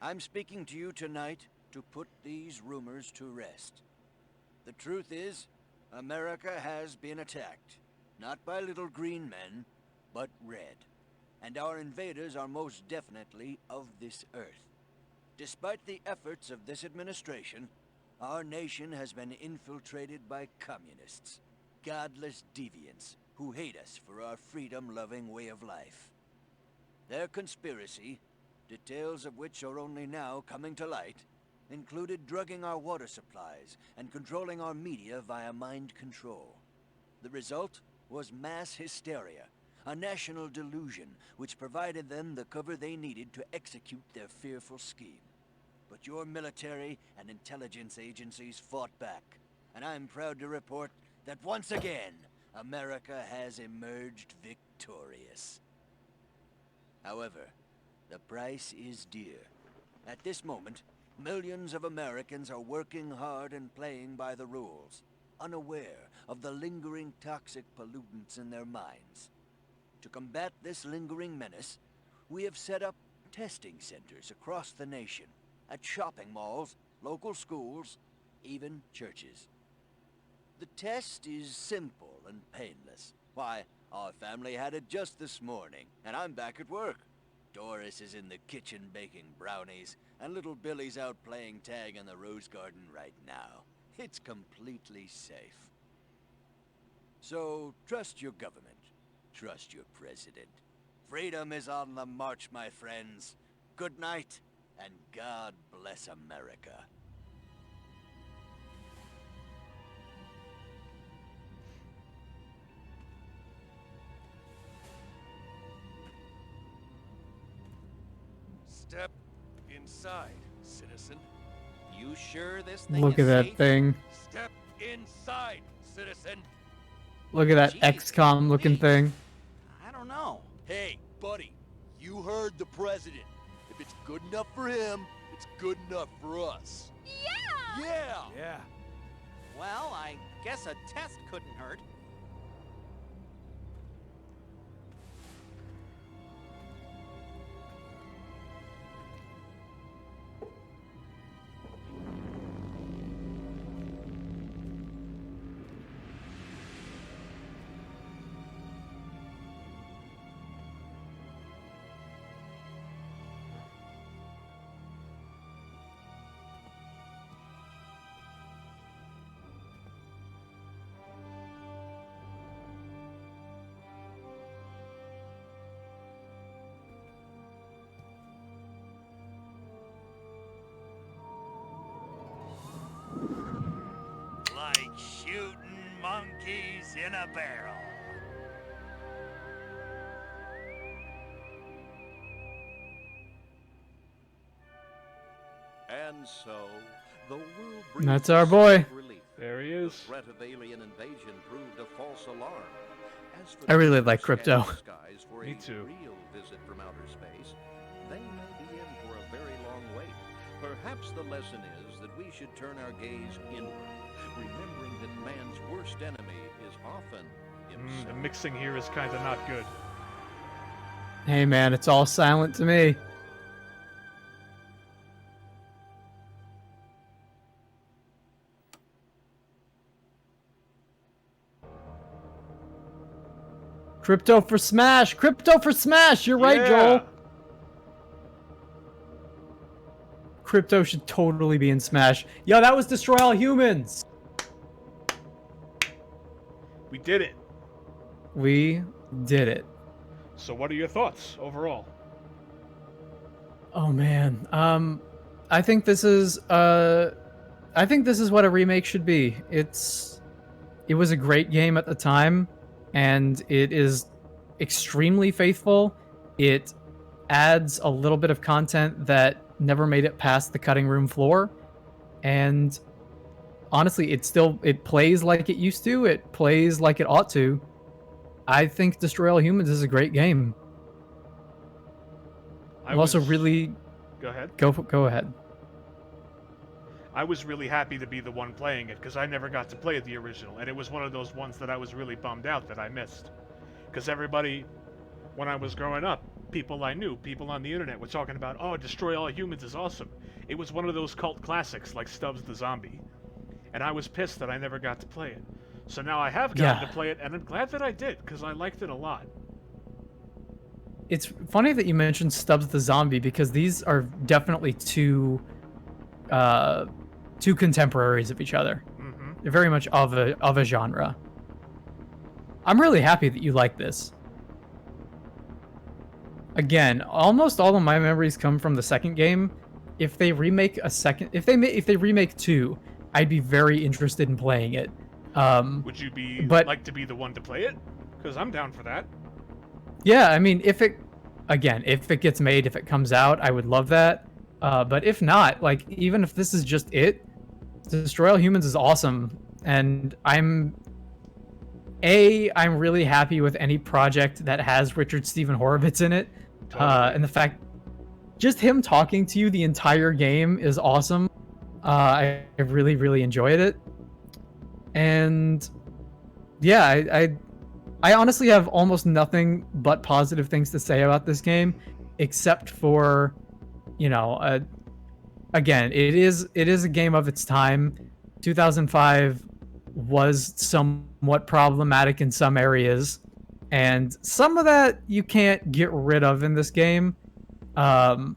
S9: I'm speaking to you tonight to put these rumors to rest. The truth is, America has been attacked, not by little green men, but red. And our invaders are most definitely of this earth. Despite the efforts of this administration, our nation has been infiltrated by communists, godless deviants who hate us for our freedom-loving way of life. Their conspiracy, details of which are only now coming to light, included drugging our water supplies and controlling our media via mind control. The result was mass hysteria, a national delusion which provided them the cover they needed to execute their fearful scheme. But your military and intelligence agencies fought back, and I'm proud to report that once again, America has emerged victorious. However, the price is dear. At this moment, millions of Americans are working hard and playing by the rules, unaware of the lingering toxic pollutants in their minds. To combat this lingering menace, we have set up testing centers across the nation, at shopping malls, local schools, even churches. The test is simple and painless. Why, our family had it just this morning, and I'm back at work. Doris is in the kitchen baking brownies, and little Billy's out playing tag in the rose garden right now. It's completely safe. So, trust your government. Trust your president. Freedom is on the march, my friends. Good night, and God bless America.
S10: Step inside, citizen. You sure this thing
S1: Look
S10: is
S1: at that
S10: safe?
S1: thing.
S10: Step inside, citizen.
S1: Look at that XCOM looking thing.
S10: I don't know. Hey, buddy, you heard the president. If it's good enough for him, it's good enough for us.
S5: Yeah!
S10: Yeah!
S2: Yeah.
S5: Well, I guess a test couldn't hurt.
S3: in a barrel.
S11: And so, the world
S1: That's our boy.
S11: relief.
S2: There he
S11: The
S2: is.
S11: threat of alien invasion proved a false alarm. As for
S1: I really
S11: the
S1: like Crypto.
S11: scanning skies for
S2: Me
S11: a
S2: too.
S11: real visit from outer space, they may be in for a very long wait. Perhaps the lesson is that we should turn our gaze inward, remembering that man's worst enemy is often
S2: The
S11: himself.
S2: mixing here is kind of not good.
S1: Hey man, it's all silent to me. Crypto for Smash! Crypto for Smash! You're right,
S2: Yeah.
S1: Joel! Crypto should totally be in Smash. Yo, that was Destroy All Humans!
S2: We did it.
S1: We did it.
S2: So what are your thoughts overall?
S1: Oh man. I think this is what a remake should be. It was a great game at the time, and it is extremely faithful. It adds a little bit of content that never made it past the cutting room floor, and honestly, it plays like it used to. It plays like it ought to. I think Destroy All Humans is a great game. I'm also really
S2: Go ahead.
S1: go ahead.
S2: I was really happy to be the one playing it because I never got to play the original, and it was one of those ones that I was really bummed out that I missed. Because everybody, when I was growing up, people I knew, people on the internet were talking about, oh, Destroy All Humans is awesome. It was one of those cult classics like Stubbs the Zombie. And I was pissed that I never got to play it. So now I have gotten to play it, and I'm glad that I did, because I liked it a lot.
S1: It's funny that you mentioned Stubbs the Zombie, because these are definitely two contemporaries of each other.
S2: Mm-hmm.
S1: They're very much of a genre. I'm really happy that you like this. Again, almost all of my memories come from the second game. If they remake if they remake 2, I'd be very interested in playing it.
S2: Would you like to be the one to play it? Because I'm down for that.
S1: Yeah, I mean, if it gets made, if it comes out, I would love that. But if not, like, even if this is just it, Destroy All Humans is awesome, and I'm really happy with any project that has Richard Stephen Horowitz in it.
S2: Totally.
S1: And the fact, just him talking to you the entire game is awesome. I really, really enjoyed it. And yeah, I honestly have almost nothing but positive things to say about this game, except for, again, it is a game of its time. 2005 was somewhat problematic in some areas, and some of that you can't get rid of in this game. And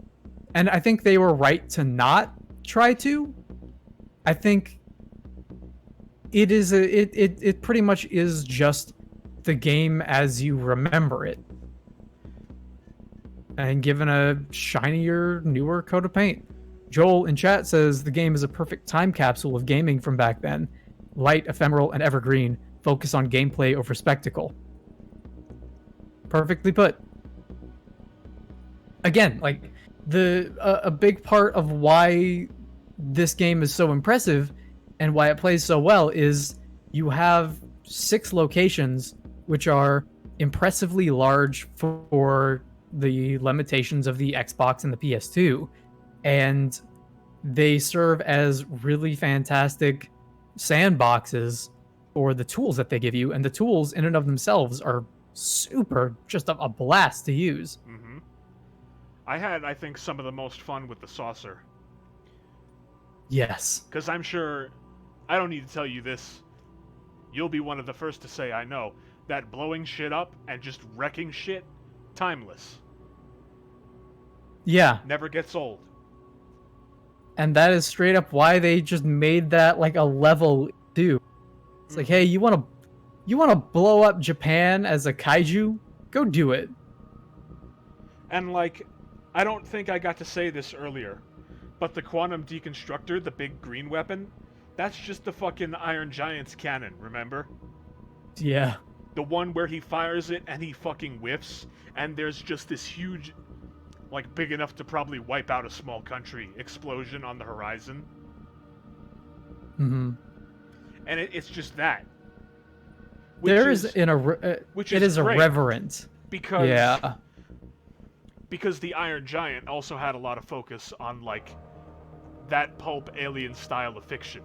S1: I think they were right to not try to. I think it pretty much is just the game as you remember it, and given a shinier, newer coat of paint. Joel in chat says the game is a perfect time capsule of gaming from back then. Light, ephemeral, and evergreen. Focus on gameplay over spectacle. Perfectly put. Again, like, a big part of why this game is so impressive and why it plays so well is you have 6 locations, which are impressively large for the limitations of the Xbox and the PS2, and they serve as really fantastic sandboxes for the tools that they give you, and the tools in and of themselves are super, just a blast to use.
S2: Mm-hmm. I think, some of the most fun with the saucer.
S1: Yes.
S2: Because I'm sure, I don't need to tell you this, you'll be one of the first to say I know, that blowing shit up and just wrecking shit, timeless.
S1: Yeah.
S2: Never gets old.
S1: And that is straight up why they just made that like a level 2. It's like, hey, you want to blow up Japan as a kaiju? Go do it.
S2: And like, I don't think I got to say this earlier, but the Quantum Deconstructor, the big green weapon, that's just the fucking Iron Giant's cannon, remember?
S1: Yeah.
S2: The one where he fires it and he fucking whiffs, and there's just this huge, like big enough to probably wipe out a small country explosion on the horizon.
S1: Mm-hmm.
S2: And it's just that.
S1: There is which is irreverent.
S2: Because
S1: yeah.
S2: Because the Iron Giant also had a lot of focus on like that pulp alien style of fiction.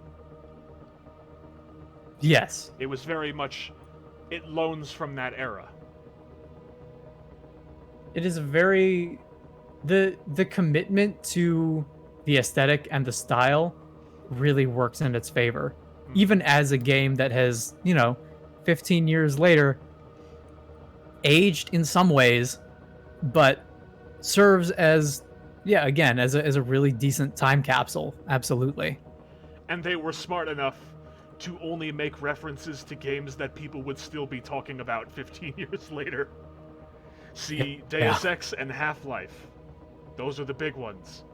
S1: Yes.
S2: It was very much, it loans from that era.
S1: It is very the commitment to the aesthetic and the style really works in its favor. Even as a game that has, 15 years later aged in some ways, but serves as again as a really decent time capsule. Absolutely.
S2: And they were smart enough to only make references to games that people would still be talking about 15 years later. See, Deus Ex and Half-Life. Those are the big ones.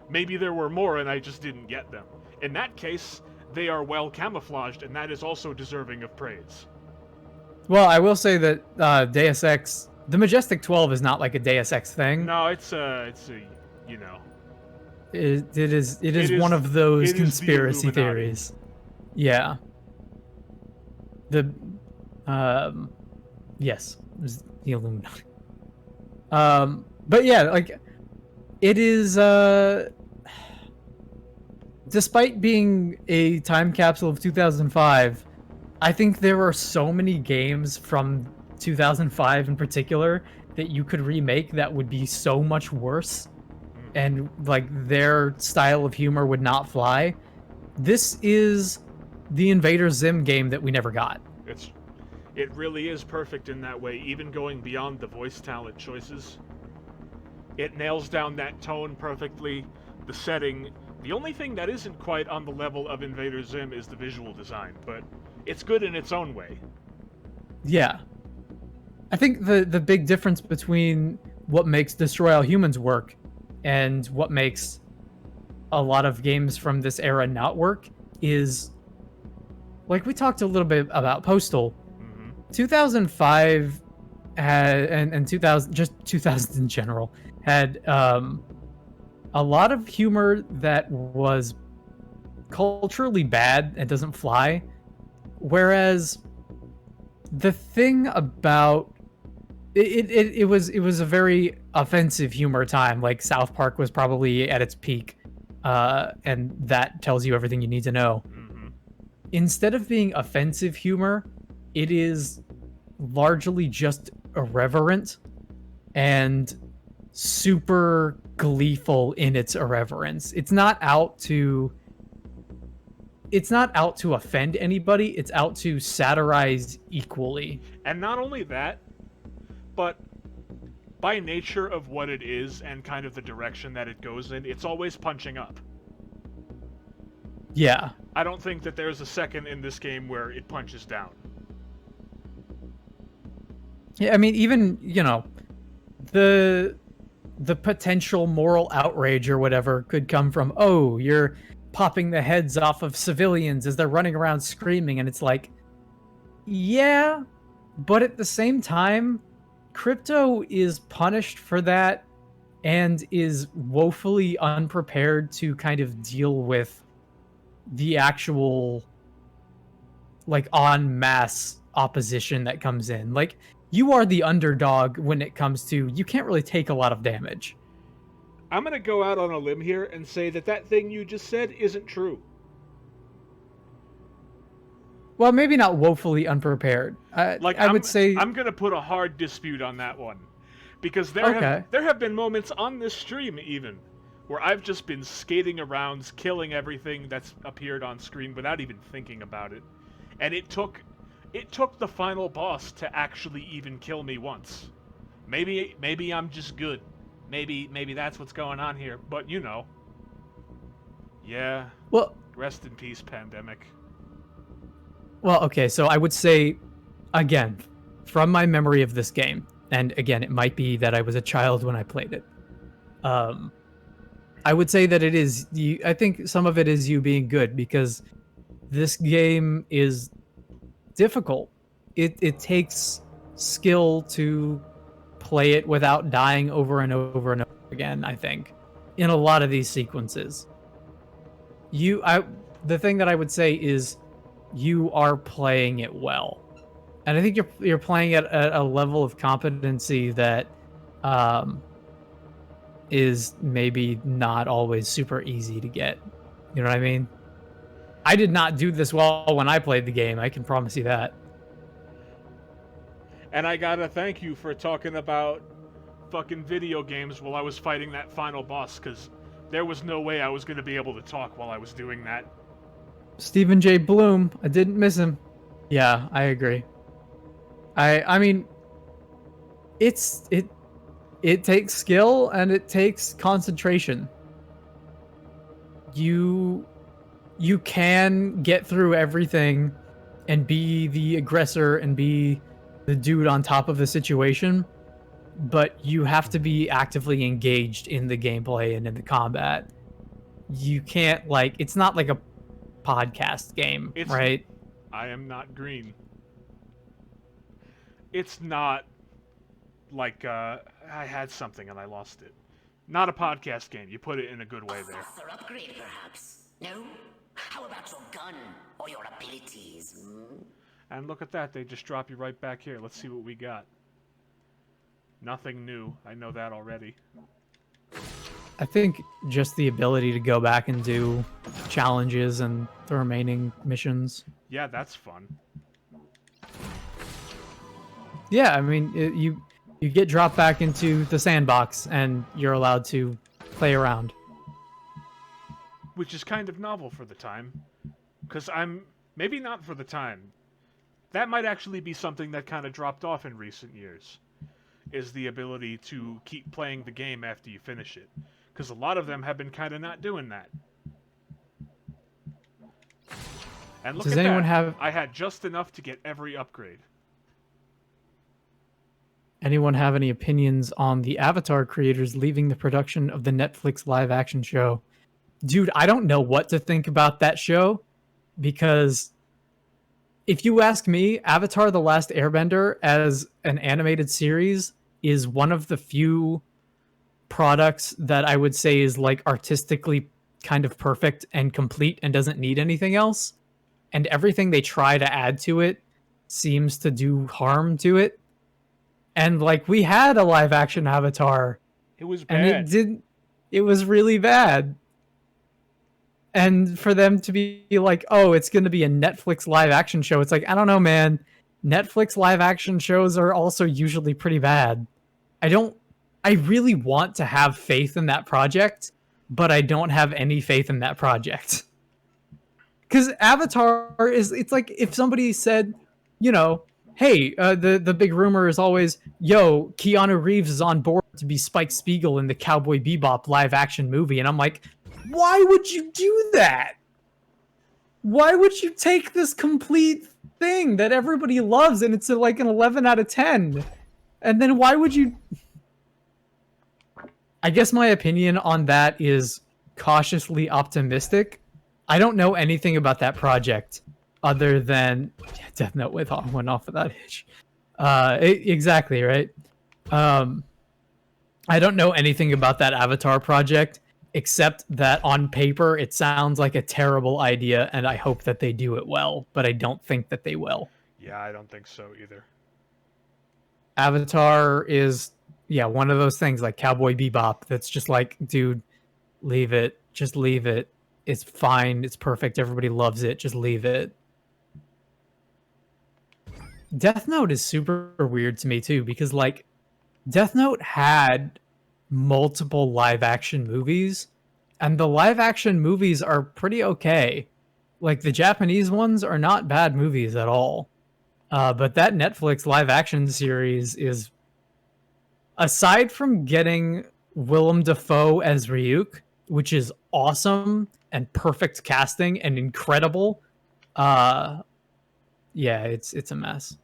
S2: Maybe there were more and I just didn't get them. In that case, they are well camouflaged, and that is also deserving of praise.
S1: Well, I will say that Deus Ex, the Majestic 12 is not like a Deus Ex thing.
S2: No, it's a
S1: It is one of those conspiracy theories. Yeah. Yes, it was the Illuminati. But yeah, like it is despite being a time capsule of 2005, I think there are so many games from 2005 in particular that you could remake that would be so much worse, and like their style of humor would not fly. This is the Invader Zim game that we never got.
S2: It really is perfect in that way, even going beyond the voice talent choices. It nails down that tone perfectly, the setting. The only thing that isn't quite on the level of Invader Zim is the visual design, but it's good in its own way.
S1: Yeah. I think the big difference between what makes Destroy All Humans work and what makes a lot of games from this era not work is, like we talked a little bit about Postal. 2005 had, and 2000, just 2000 in general, had a lot of humor that was culturally bad and doesn't fly. Whereas the thing about it was a very offensive humor time. Like South Park was probably at its peak, and that tells you everything you need to know. Instead of being offensive humor, it is largely just irreverent and super gleeful in its irreverence. It's not out to offend anybody. It's out to satirize equally.
S2: And not only that, but by nature of what it is and kind of the direction that it goes in, it's always punching up.
S1: Yeah.
S2: I don't think that there's a second in this game where it punches down.
S1: Yeah, I mean, even, the potential moral outrage or whatever could come from, oh, you're popping the heads off of civilians as they're running around screaming, and it's like, yeah, but at the same time, Crypto is punished for that and is woefully unprepared to kind of deal with the actual, like, en masse opposition that comes in. Like, you are the underdog when it comes to, you can't really take a lot of damage.
S2: I'm going to go out on a limb here and say that thing you just said isn't true.
S1: Well, maybe not woefully unprepared. I would say
S2: I'm going to put a hard dispute on that one. Because there have been moments on this stream even where I've just been skating around, killing everything that's appeared on screen without even thinking about it. And it took the final boss to actually even kill me once. Maybe I'm just good. Maybe that's what's going on here. But yeah.
S1: Well,
S2: rest in peace, pandemic.
S1: Well, okay, so I would say, again, from my memory of this game, and again, it might be that I was a child when I played it. I would say that it is I think some of it is you being good, because this game is difficult. It takes skill to play it without dying over and over and over again, I think, in a lot of these sequences. The thing that I would say is you are playing it well. And I think you're playing at a level of competency that is maybe not always super easy to get. You know what I mean? I did not do this well when I played the game. I can promise you that.
S2: And I gotta thank you for talking about fucking video games while I was fighting that final boss, because there was no way I was going to be able to talk while I was doing that.
S1: Stephen J. Bloom, I didn't miss him. Yeah, I agree. I mean, it takes skill and it takes concentration. You can get through everything and be the aggressor and be the dude on top of the situation, but you have to be actively engaged in the gameplay and in the combat. You can't, it's not like a podcast game, right?
S2: I am not green. It's not like I had something and I lost it. Not a podcast game. You put it in a good way there.
S6: Faster upgrade, perhaps. No? How about your gun or your abilities?
S2: And look at that. They just drop you right back here. Let's see what we got. Nothing new. I know that already.
S1: I think just the ability to go back and do challenges and the remaining missions.
S2: Yeah, that's fun.
S1: Yeah, I mean, you get dropped back into the sandbox and you're allowed to play around.
S2: Which is kind of novel for the time. Because maybe not for the time. That might actually be something that kind of dropped off in recent years. Is the ability to keep playing the game after you finish it. Because a lot of them have been kind of not doing that. And look
S1: Does
S2: at
S1: anyone
S2: that.
S1: have...
S2: I had just enough to get every upgrade.
S1: Anyone have any opinions on the Avatar creators leaving the production of the Netflix live-action show? Dude, I don't know what to think about that show, because if you ask me, Avatar: The Last Airbender as an animated series is one of the few products that I would say is artistically kind of perfect and complete and doesn't need anything else. And everything they try to add to it seems to do harm to it. And we had a live action Avatar.
S2: It was bad.
S1: And it was really bad. And for them to be like, oh, it's going to be a Netflix live action show. It's I don't know, man. Netflix live action shows are also usually pretty bad. I really want to have faith in that project, but I don't have any faith in that project. Because Avatar is, it's like if somebody said, hey, the big rumor is always, yo, Keanu Reeves is on board to be Spike Spiegel in the Cowboy Bebop live action movie. And I'm like, why would you do that? Why would you take this complete thing that everybody loves and it's an 11 out of 10? And then why would you... I guess my opinion on that is cautiously optimistic. I don't know anything about that project other than Death Note went off of that hitch. Exactly, right? I don't know anything about that Avatar project, except that on paper it sounds like a terrible idea, and I hope that they do it well, but I don't think that they will.
S2: Yeah, I don't think so either.
S1: Avatar is, one of those things like Cowboy Bebop that's just dude, leave it. Just leave it. It's fine. It's perfect. Everybody loves it. Just leave it. Death Note is super weird to me too, because Death Note had multiple live action movies, and the live action movies are pretty okay. The Japanese ones are not bad movies at all. But that Netflix live action series is, aside from getting Willem Dafoe as Ryuk, which is awesome and perfect casting and incredible, it's a mess.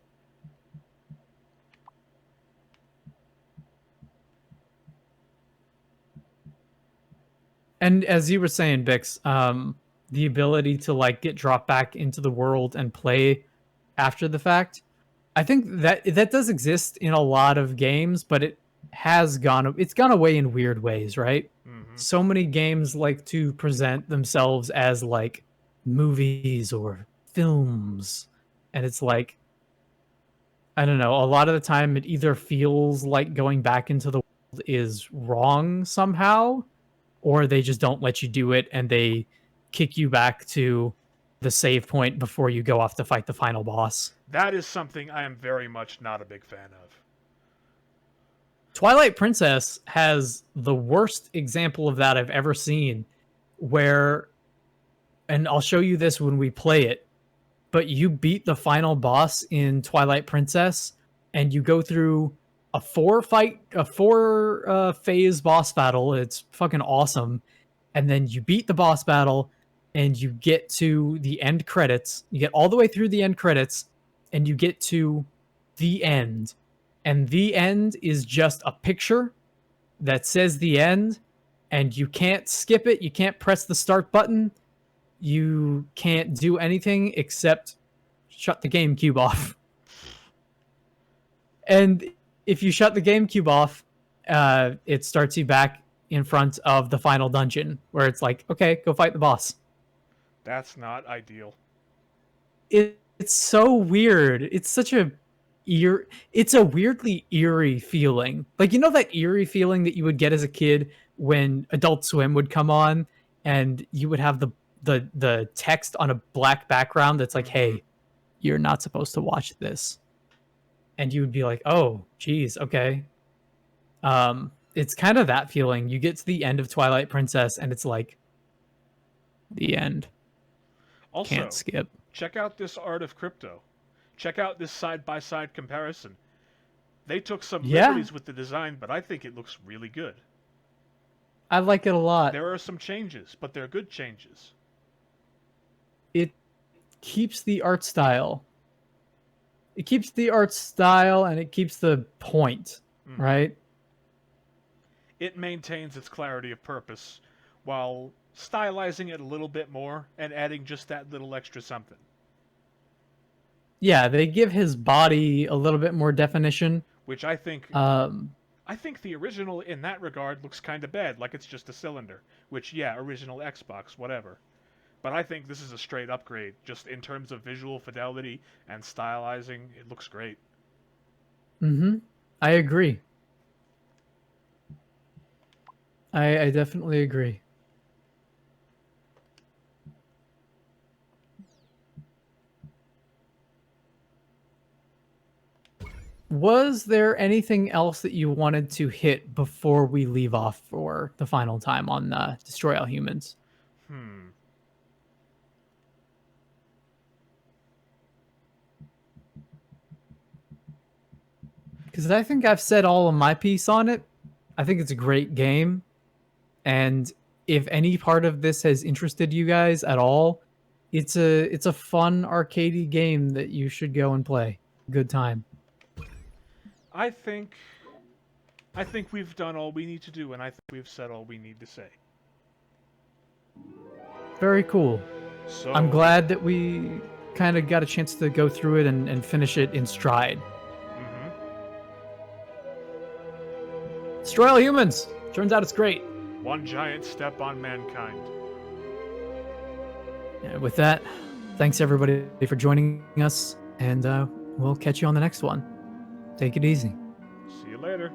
S1: And as you were saying, Bix, the ability to get dropped back into the world and play after the fact. I think that does exist in a lot of games, but it's gone away in weird ways, right? So many games like to present themselves as like movies or films, and it's like, I don't know, a lot of the time it either feels like going back into the world is wrong somehow, or they just don't let you do it and they kick you back to the save point before you go off to fight the final boss.
S2: That is something I am very much not a big fan of.
S1: Twilight Princess has the worst example of that I've ever seen, where, and I'll show you this when we play it, but you beat the final boss in Twilight Princess and you go through a four phase boss battle. It's fucking awesome. And then you beat the boss battle and you get to the end credits. You get all the way through the end credits and you get to the end. And the end is just a picture that says the end, and you can't skip it. You can't press the start button. You can't do anything except shut the GameCube off. And if you shut the GameCube off, it starts you back in front of the final dungeon, where it's like, okay, go fight the boss.
S2: That's not ideal.
S1: It's so weird. It's such a it's a weirdly eerie feeling. Like, you know that eerie feeling that you would get as a kid when Adult Swim would come on and you would have the text on a black background that's like, hey, you're not supposed to watch this. And you would be like, oh, geez, okay. It's kind of that feeling. You get to the end of Twilight Princess and it's like, the end.
S2: Also,
S1: can't skip.
S2: Check out this art of Crypto. Check out this side-by-side comparison. They took some liberties with the design, but I think it looks really good.
S1: I like it a lot.
S2: There are some changes, but they're good changes.
S1: It keeps the art style. It keeps the art style and it keeps the point, right?
S2: It maintains its clarity of purpose while stylizing it a little bit more and adding just that little extra something.
S1: Yeah, they give his body a little bit more definition.
S2: Which I think the original in that regard looks kind of bad, like it's just a cylinder. Which, yeah, original Xbox, whatever. But I think this is a straight upgrade, just in terms of visual fidelity and stylizing. It looks great.
S1: I agree. I definitely agree. Was there anything else that you wanted to hit before we leave off for the final time on Destroy All Humans? Because I think I've said all of my piece on it. I think it's a great game. And if any part of this has interested you guys at all, it's a fun arcadey game that you should go and play. Good time.
S2: I think we've done all we need to do, and I think we've said all we need to say.
S1: Very cool.
S2: So,
S1: I'm glad that we kind of got a chance to go through it and finish it in stride. Destroy All Humans! Turns out it's great.
S2: One giant step on mankind.
S1: And with that, thanks everybody for joining us, and we'll catch you on the next one. Take it easy.
S2: See you later.